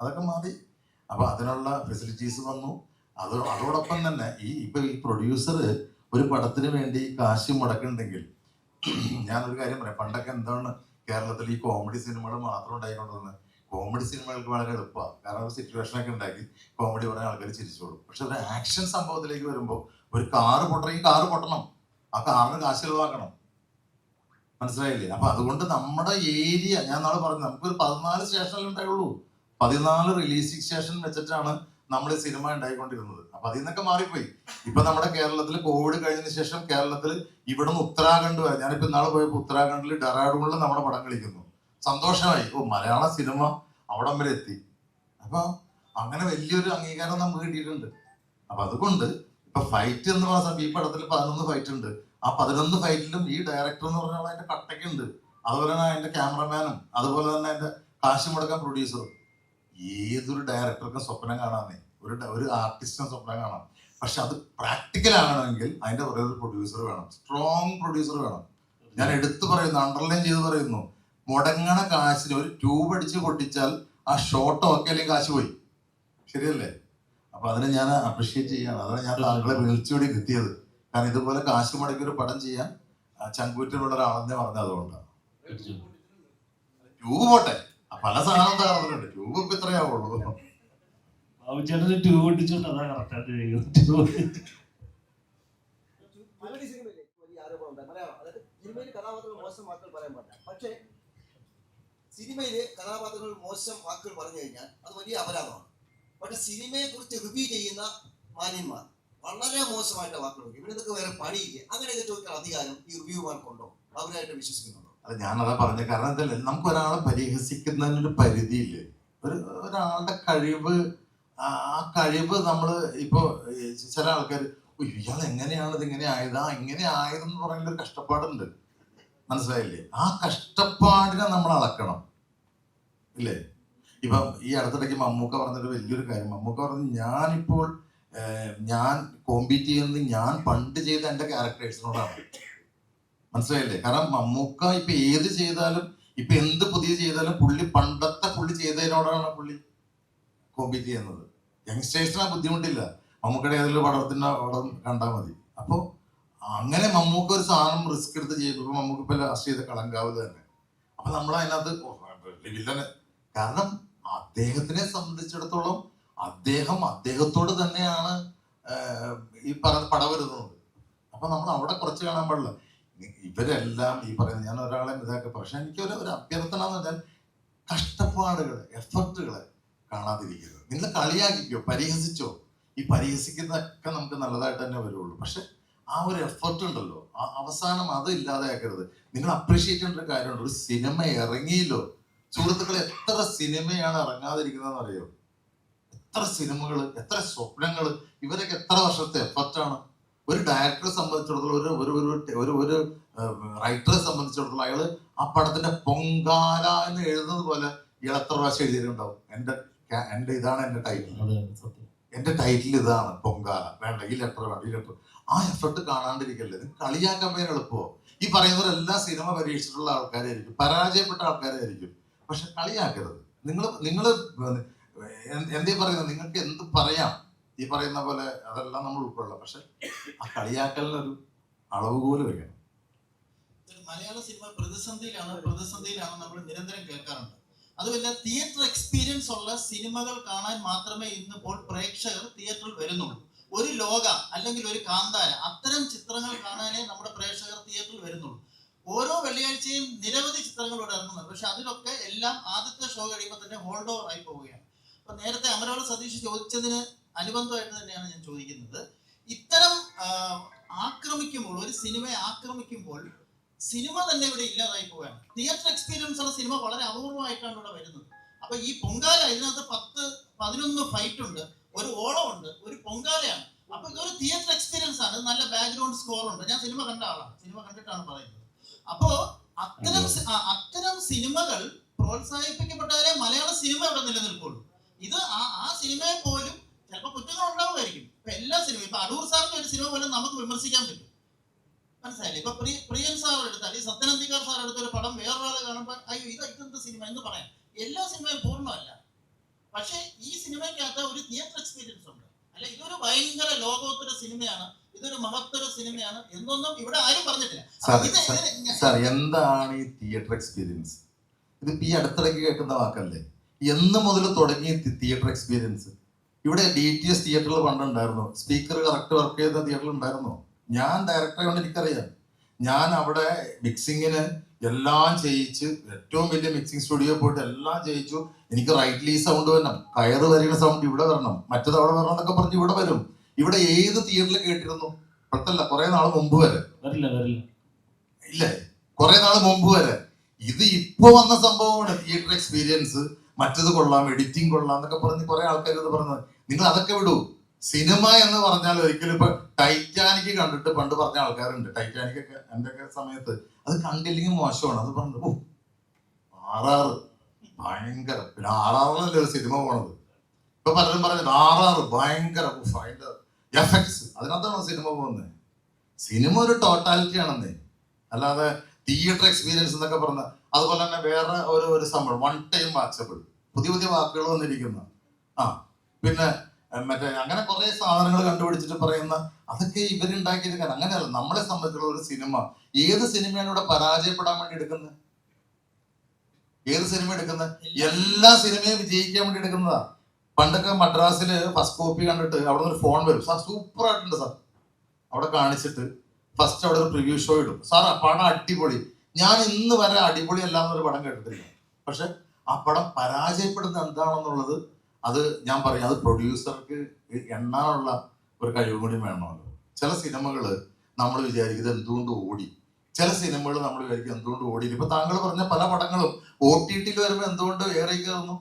അതൊക്കെ മാറി. അപ്പൊ അതിനുള്ള ഫെസിലിറ്റീസ് വന്നു. അതോടൊപ്പം തന്നെ ഈ പ്രൊഡ്യൂസർ ഒരു പടത്തിന് വേണ്ടി കാശ് മുടക്കുന്നുണ്ടെങ്കിൽ, ഞാനൊരു കാര്യം പറയാം. പണ്ടൊക്കെ എന്താണ് കേരളത്തിൽ ഈ കോമഡി സിനിമകൾ മാത്രം ഉണ്ടായിക്കൊണ്ടിരുന്നത്. കോമഡി സിനിമകൾക്ക് വളരെ എളുപ്പമാണ്. കാരണം ഒരു സിറ്റുവേഷനൊക്കെ ഉണ്ടാക്കി കോമഡി പറഞ്ഞ ആൾക്കാർ ചിരിച്ചോളും. പക്ഷെ ഒരു ആക്ഷൻ സംഭവത്തിലേക്ക് വരുമ്പോൾ ഒരു കാറ് പൊട്ടണമെങ്കിൽ കാറ് പൊട്ടണം, ആ കാറിന് കാശ് ചെലവാക്കണം. മനസ്സിലായില്ലേ? അപ്പൊ അതുകൊണ്ട് നമ്മുടെ ഏരിയ, ഞാൻ നാളെ പറഞ്ഞു, നമുക്കൊരു 14 സ്റ്റേഷനിൽ ഉണ്ടായുള്ളൂ. 14 റിലീസിംഗ് സ്റ്റേഷൻ വെച്ചിട്ടാണ് നമ്മൾ ഈ സിനിമ ഉണ്ടായിക്കൊണ്ടിരുന്നത്. അപ്പൊ അതിൽ നിന്നൊക്കെ മാറിപ്പോയി. ഇപ്പൊ നമ്മുടെ കേരളത്തിൽ കോവിഡ് കഴിഞ്ഞതിന് ശേഷം കേരളത്തിൽ ഇവിടുന്ന് ഉത്തരാഖണ്ഡ് വരെ, ഞാനിപ്പോ ഇന്നാളെ പോയപ്പോ ഉത്തരാഖണ്ഡിൽ ഡെറാഡൂണിൽ നമ്മുടെ പടം കളിക്കുന്നു. സന്തോഷമായി. മലയാള സിനിമ അവിടം വരെ എത്തി. അപ്പൊ അങ്ങനെ വലിയൊരു അംഗീകാരം നമുക്ക് കിട്ടിയിട്ടുണ്ട്. അപ്പൊ അതുകൊണ്ട് ഇപ്പൊ ഫൈറ്റ് എന്ന് പറഞ്ഞ ഈ പടത്തിൽ 11 ഫൈറ്റ് ഉണ്ട്. ആ 11 ഫൈറ്റിലും ഈ ഡയറക്ടർ എന്ന് പറഞ്ഞാൽ അതിന്റെ കട്ടക്കുണ്ട്. അതുപോലെ തന്നെ അതിന്റെ ക്യാമറമാനും, അതുപോലെ തന്നെ അതിന്റെ കാശ് മുടക്കാൻ പ്രൊഡ്യൂസറും. ഏതൊരു ഡയറക്ടർക്കും സ്വപ്നം കാണാന്നേ, ഒരു ആർട്ടിസ്റ്റിനും സ്വപ്നം കാണാം. പക്ഷെ അത് പ്രാക്ടിക്കൽ ആകണമെങ്കിൽ അതിന്റെ പുറകെ ഒരു പ്രൊഡ്യൂസർ വേണം, സ്ട്രോങ് പ്രൊഡ്യൂസർ വേണം. ഞാൻ എടുത്തു പറയുന്നു, അണ്ടർലൈൻ ചെയ്ത് പറയുന്നു, മുടങ്ങണ കാശിന് ഒരു ട്യൂബ് അടിച്ച് പൊട്ടിച്ചാൽ ആ ഷോട്ട് ഒക്കെ അല്ലെങ്കിൽ കാശ് പോയി. ശരിയല്ലേ? അപ്പൊ അതിനെ ഞാൻ അപ്രീഷിയേറ്റ് ചെയ്യാണ്. അതാണ് ഞാൻ താങ്കളെ വിളിച്ചുകൂടി കിട്ടിയത്. കാരണം ഇതുപോലെ കാശ് മുടക്കി ഒരു പടം ചെയ്യാൻ ചങ്കൂറ്റിലുള്ള ഒരാളെന്നെ പറഞ്ഞത് അതുകൊണ്ടാണ്. ട്യൂബ് പോട്ടെ, പല സാധനം തകർന്നിട്ടുണ്ട്. ട്യൂബ് ഇപ്പൊ ഇത്രയാവുള്ളൂ. ട്യൂബ് പൊട്ടിച്ചോണ്ട് അതാ കറക്റ്റായിട്ട് സിനിമയിൽ കഥാപാത്രങ്ങൾ മോശം വാക്കുകൾ പറയാൻ പാടില്ല. പക്ഷേ സിനിമയില് കഥാപാത്രങ്ങൾ മോശം വാക്കുകൾ പറഞ്ഞു കഴിഞ്ഞാൽ അത് വലിയ അപരാധമാണ്. പക്ഷെ സിനിമയെ കുറിച്ച് റിവ്യൂ ചെയ്യുന്ന മാന്യന്മാർ വളരെ മോശമായിട്ട് വാക്കുകൾ ഇവരിതൊക്കെ വേറെ പണിയില്ല. അങ്ങനെയൊക്കെ ചോദിക്കാൻ അധികാരം ഈ റിവ്യൂമാർക്കുണ്ടോ? അവരായിട്ട് വിശ്വസിക്കുന്നുണ്ടോ? അത് ഞാനതാ പറഞ്ഞ കാരണം എന്തല്ലേ, നമുക്ക് ഒരാളെ പരിഹസിക്കുന്നതിനൊരു പരിധിയില്ലേ. ഒരാളുടെ കഴിവ്, ആ കഴിവ് നമ്മൾ ഇപ്പൊ ചില ആൾക്കാർ ഇയാൾ എങ്ങനെയാണ് ഇതിങ്ങനെ ആയത്, ഇങ്ങനെ ആയതെന്ന് പറയുന്ന ഒരു കഷ്ടപ്പാടുണ്ട്, മനസ്സിലായില്ലേ? ആ കഷ്ടപ്പാടിനെ നമ്മൾ അളക്കണം, ഇല്ലേ? ഇപ്പം ഈ അടുത്തിടയ്ക്ക് മമ്മൂക്ക പറഞ്ഞൊരു വലിയൊരു കാര്യം, മമ്മൂക്ക പറഞ്ഞു ഞാനിപ്പോൾ ഞാൻ കോമ്പീറ്റ് ചെയ്യുന്നത് ഞാൻ പണ്ട് ചെയ്ത എൻ്റെ ക്യാരക്ടേഴ്സിനോടാണ്, മനസ്സിലായില്ലേ? കാരണം മമ്മൂക്ക ഇപ്പൊ ഏത് ചെയ്താലും, ഇപ്പൊ എന്ത് പുതിയ ചെയ്താലും പണ്ടത്തെ പുള്ളി ചെയ്തതിനോടാണ് പുള്ളി കോമ്പീറ്റ് ചെയ്യുന്നത്. യങ്സ്റ്റേഴ്സിന് ആ ബുദ്ധിമുട്ടില്ല, മമ്മൂക്കയുടെ ഏതെങ്കിലും പടം കണ്ടാൽ മതി. അപ്പോൾ അങ്ങനെ മമ്മൂക്ക ഒരു സാധനം റിസ്ക് എടുത്ത് ചെയ്യുമ്പോൾ മമ്മൂക്ക ഇപ്പൊ ലാസ്റ്റ് ചെയ്ത കളങ്കാവ് തന്നെ, അപ്പൊ നമ്മൾ അതിനകത്ത് വില്ലന്, കാരണം അദ്ദേഹത്തിനെ സംബന്ധിച്ചിടത്തോളം അദ്ദേഹത്തോട് തന്നെയാണ് ഈ പറഞ്ഞ പടം വരുന്നത്. അപ്പൊ നമ്മൾ അവിടെ കുറച്ച് കാണാൻ പാടില്ല. ഇവരെല്ലാം ഈ പറയുന്നത്, ഞാൻ ഒരാളെ ഇതാക്കി, പക്ഷെ എനിക്ക് ഒരു അഭ്യർത്ഥന എന്ന് പറഞ്ഞാൽ കഷ്ടപ്പാടുകള്, എഫർട്ടുകള് കാണാതിരിക്കരുത്. നിങ്ങൾ കളിയാക്കിക്കോ, പരിഹസിച്ചോ, ഈ പരിഹസിക്കുന്നതൊക്കെ നമുക്ക് നല്ലതായിട്ട് തന്നെ വരുള്ളൂ. പക്ഷെ ആ ഒരു എഫർട്ട് ഉണ്ടല്ലോ, ആ അവസാനം അത് ഇല്ലാതെയാക്കരുത്. നിങ്ങൾ അപ്രീഷിയേറ്റ് ചെയ്യേണ്ട ഒരു കാര്യമുണ്ട്. ഒരു സിനിമ ഇറങ്ങിയല്ലോ സുഹൃത്തുക്കളെ, എത്ര സിനിമയാണ് ഇറങ്ങാതിരിക്കുന്നതെന്ന് അറിയോ? എത്ര സിനിമകള്, എത്ര സ്വപ്നങ്ങള്, ഇവരൊക്കെ എത്ര വർഷത്തെ എഫർട്ടാണ്. ഒരു ഡയറക്ടറെ സംബന്ധിച്ചിടത്തോളം, ഒരു റൈറ്ററെ സംബന്ധിച്ചിടത്തോളം അയാള് ആ പടത്തിന്റെ പൊങ്കാല എന്ന് എഴുതുന്നത് പോലെ ഇയാൾ എത്ര പ്രാവശ്യം എഴുതിയിട്ടുണ്ടാവും. എന്റെ ഇതാണ് എന്റെ ടൈറ്റിൽ, എന്റെ ടൈറ്റിൽ ഇതാണ് പൊങ്കാല, വേണ്ട ഈ ലെറ്റർ വേണ്ട ഈ ലെറ്റർ. ആ എഫർട്ട് കാണാണ്ടിരിക്കല്ലേ. ഇത് കളിയാക്കാൻ പോയാൽ എളുപ്പമോ? ഈ പറയുന്നവരെല്ലാം സിനിമ പരീക്ഷിച്ചിട്ടുള്ള ആൾക്കാരായിരിക്കും, പരാജയപ്പെട്ട ആൾക്കാരായിരിക്കും. പക്ഷെ കളിയാക്കരുത്. നിങ്ങൾ എന്തേ പറയുന്നത്, നിങ്ങൾക്ക് എന്ത് പറയാം, ഈ പറയുന്ന പോലെ അതെല്ലാം നമ്മൾ ഉൾക്കൊള്ളാം. പക്ഷെ ആ കളിയാക്കലിനൊരു അളവ് പോലും വെക്കണം. മലയാള സിനിമ പ്രതിസന്ധിയിലാണ് നമ്മൾ നിരന്തരം കേൾക്കാറുണ്ട്. അതുമല്ല, തിയേറ്റർ എക്സ്പീരിയൻസ് ഉള്ള സിനിമകൾ കാണാൻ മാത്രമേ ഇന്നിപ്പോൾ പ്രേക്ഷകർ തിയേറ്ററിൽ വരുന്നുള്ളൂ. ഒരു ലോക അല്ലെങ്കിൽ ഒരു കാന്താര, അത്തരം ചിത്രങ്ങൾ കാണാനേ നമ്മുടെ പ്രേക്ഷകർ തിയേറ്ററിൽ വരുന്നുള്ളൂ. ഓരോ വെള്ളിയാഴ്ചയും നിരവധി ചിത്രങ്ങൾ ഇവിടെ ഇറങ്ങുന്നുണ്ട്. പക്ഷെ അതിലൊക്കെ എല്ലാം ആദ്യത്തെ ഷോ കഴിയുമ്പോൾ തന്നെ ഹോൾഡ് ഓവർ ആയി പോവുകയാണ്. അപ്പൊ നേരത്തെ അമരോള സതീഷ് ചോദിച്ചതിന് അനുബന്ധമായിട്ട് തന്നെയാണ് ഞാൻ ചോദിക്കുന്നത്. ഇത്തരം ആക്രമിക്കുമ്പോൾ, ഒരു സിനിമയെ ആക്രമിക്കുമ്പോൾ സിനിമ തന്നെ ഇവിടെ ഇല്ലാതായി പോവുകയാണ്. തിയേറ്റർ എക്സ്പീരിയൻസ് ഉള്ള സിനിമ വളരെ അപൂർവമായിട്ടാണ് ഇവിടെ വരുന്നത്. അപ്പൊ ഈ പൊങ്കാല, ഇതിനകത്ത് 10-11 ഫൈറ്റ് ഉണ്ട്, ഒരു ഓളമുണ്ട്, ഒരു പൊങ്കാലയാണ്. അപ്പൊ ഇതൊരു തിയേറ്റർ എക്സ്പീരിയൻസ് ആണ്. നല്ല ബാക്ക്ഗ്രൗണ്ട് സ്കോർ ഉണ്ട്. ഞാൻ സിനിമ കണ്ട ആളാണ്, സിനിമ കണ്ടിട്ടാണ് പറയുന്നത്. അപ്പോ അത്തരം സിനിമകൾ പ്രോത്സാഹിപ്പിക്കപ്പെട്ടാലേ മലയാള സിനിമ ഇവിടെ നിലനിൽക്കുള്ളൂ. ഇത് ആ സിനിമയെ പോലും ചിലപ്പോൾ കുറ്റങ്ങൾ ഉണ്ടാവുമായിരിക്കും. ഇപ്പൊ എല്ലാ സിനിമയും, ഇപ്പൊ അടൂർ സാറിന്റെ ഒരു സിനിമ പോലും നമുക്ക് വിമർശിക്കാൻ പറ്റും, മനസ്സിലായില്ലേ? ഇപ്പൊ പ്രിയൻ സാർ എടുത്താൽ, ഈ സത്യനന്ദിക്കാർ സാർ എടുത്ത ഒരു പടം വേറൊരാളെ കാണുമ്പോൾ അയ്യോ ഇതെന്ത് സിനിമ എന്ന് പറയാം. എല്ലാ സിനിമയും പൂർണ്ണമല്ല. പക്ഷെ ഈ സിനിമയ്ക്കകത്ത് ഒരു തിയേറ്റർ എക്സ്പീരിയൻസ് ഉണ്ട്. അല്ല, ഇതൊരു ഭയങ്കര ലോകോത്തര സിനിമയാണ്, ഇതൊരു മഹത്തര സിനിമയാണ് എന്നൊന്നും ഇവിടെ ആരും പറഞ്ഞിട്ടില്ല. സാർ, എന്താണ് ഈ തിയേറ്റർ എക്സ്പീരിയൻസ്? ഇതിപ്പോ ഈ അടുത്തിടയ്ക്ക് കേൾക്കുന്ന വാക്കല്ലേ? എന്ന് മുതൽ തുടങ്ങി തിയേറ്റർ എക്സ്പീരിയൻസ്? ഇവിടെ DTS തിയേറ്ററിൽ പണ്ടുണ്ടായിരുന്നു. സ്പീക്കർ കറക്റ്റ് വർക്ക് ചെയ്ത തിയേറ്ററിൽ ഉണ്ടായിരുന്നു. ഞാൻ ഡയറക്ടറെ കൊണ്ട് എനിക്കറിയാം. ഞാൻ അവിടെ മിക്സിങ്ങിന് എല്ലാം ചെയ്യിച്ച്, ഏറ്റവും വലിയ മിക്സിംഗ് സ്റ്റുഡിയോ പോയിട്ട് എല്ലാം ചെയ്യിച്ചു. എനിക്ക് റൈറ്റ്ലി സൗണ്ട് വരണം, കയറ് വരയ്ക്കുന്ന സൗണ്ട് ഇവിടെ വരണം, മറ്റത് അവിടെ വരണം എന്നൊക്കെ പറഞ്ഞ് ഇവിടെ വരും. ഇവിടെ ഏത് തിയേറ്ററിൽ കേട്ടിരുന്നു? ഇപ്പോഴത്തല്ല, കുറെ നാൾ മുമ്പ് വരെ ഇല്ലേ, കുറെ നാൾ മുമ്പ് വരെ. ഇത് ഇപ്പൊ വന്ന സംഭവമാണ് തിയേറ്റർ എക്സ്പീരിയൻസ്. മറ്റത് കൊള്ളാം, എഡിറ്റിംഗ് കൊള്ളാം എന്നൊക്കെ പറഞ്ഞ് കുറെ ആൾക്കാർ ഇത് പറഞ്ഞത്. നിങ്ങൾ അതൊക്കെ വിടൂ. സിനിമ എന്ന് പറഞ്ഞാൽ ഒരിക്കലും ഇപ്പൊ ടൈറ്റാനിക് കണ്ടിട്ട് പണ്ട് പറഞ്ഞ ആൾക്കാരുണ്ട്. ടൈറ്റാനിക് ഒക്കെ എൻ്റെ ഒക്കെ സമയത്ത് അത് കണ്ടില്ലെങ്കിൽ മോശമാണ്. അത് പറഞ്ഞു RR ഭയങ്കര, പിന്നെ RR ഒരു സിനിമ പോണത്. ഇപ്പൊ പലരും പറഞ്ഞത് RR ഭയങ്കര, അതിന്റെ എഫക്ട്സ്, അതിനകത്താണ് സിനിമ പോകുന്നത്. സിനിമ ഒരു ടോട്ടാലിറ്റി ആണെന്നേ, അല്ലാതെ തിയേറ്റർ എക്സ്പീരിയൻസ് എന്നൊക്കെ പറഞ്ഞ. അതുപോലെ തന്നെ വേറെ ഒരു സംഭവം, വൺ ടൈം വാച്ചബിൾ, പുതിയ വാക്കുകൾ വന്നിരിക്കുന്ന, പിന്നെ മറ്റേ അങ്ങനെ കുറെ സാധനങ്ങൾ കണ്ടുപിടിച്ചിട്ട് പറയുന്ന, അതൊക്കെ ഇവരുണ്ടാക്കിയെടുക്കാൻ. അങ്ങനെയല്ല. നമ്മളെ സംബന്ധിച്ചുള്ള ഒരു സിനിമ, ഏത് സിനിമയാണ് ഇവിടെ പരാജയപ്പെടാൻ വേണ്ടി എടുക്കുന്നത്? ഏത് സിനിമ എടുക്കുന്നത്? എല്ലാ സിനിമയും വിജയിക്കാൻ വേണ്ടി എടുക്കുന്നതാ. പണ്ടൊക്കെ മദ്രാസിൽ ഫസ്റ്റ് കോപ്പി കണ്ടിട്ട് അവിടെ നിന്ന് ഒരു ഫോൺ വരും, സാർ സൂപ്പർ ആയിട്ടുണ്ട് സാർ, അവിടെ കാണിച്ചിട്ട് ഫസ്റ്റ് അവിടെ ഒരു പ്രിവ്യൂ ഷോ ഇടും, സാർ ആ പടം അടിപൊളി. ഞാൻ ഇന്ന് വരെ അടിപൊളി അല്ലാന്നൊരു പടം കേട്ടിട്ടില്ല. പക്ഷെ ആ പടം പരാജയപ്പെടുന്നത് എന്താണെന്നുള്ളത് അത് ഞാൻ പറയും, അത് പ്രൊഡ്യൂസർക്ക് എണ്ണാനുള്ള ഒരു കഴിവും കൂടി വേണമല്ലോ. ചില സിനിമകൾ നമ്മൾ വിചാരിക്കുന്നത് എന്തുകൊണ്ട് ഓടി, ചില സിനിമകൾ നമ്മൾ വിചാരിക്കും എന്തുകൊണ്ട് ഓടി. ഇപ്പൊ താങ്കൾ പറഞ്ഞ പല പടങ്ങളും OTT വരുമ്പോൾ എന്തുകൊണ്ട് ഏറെ കയറുന്നു,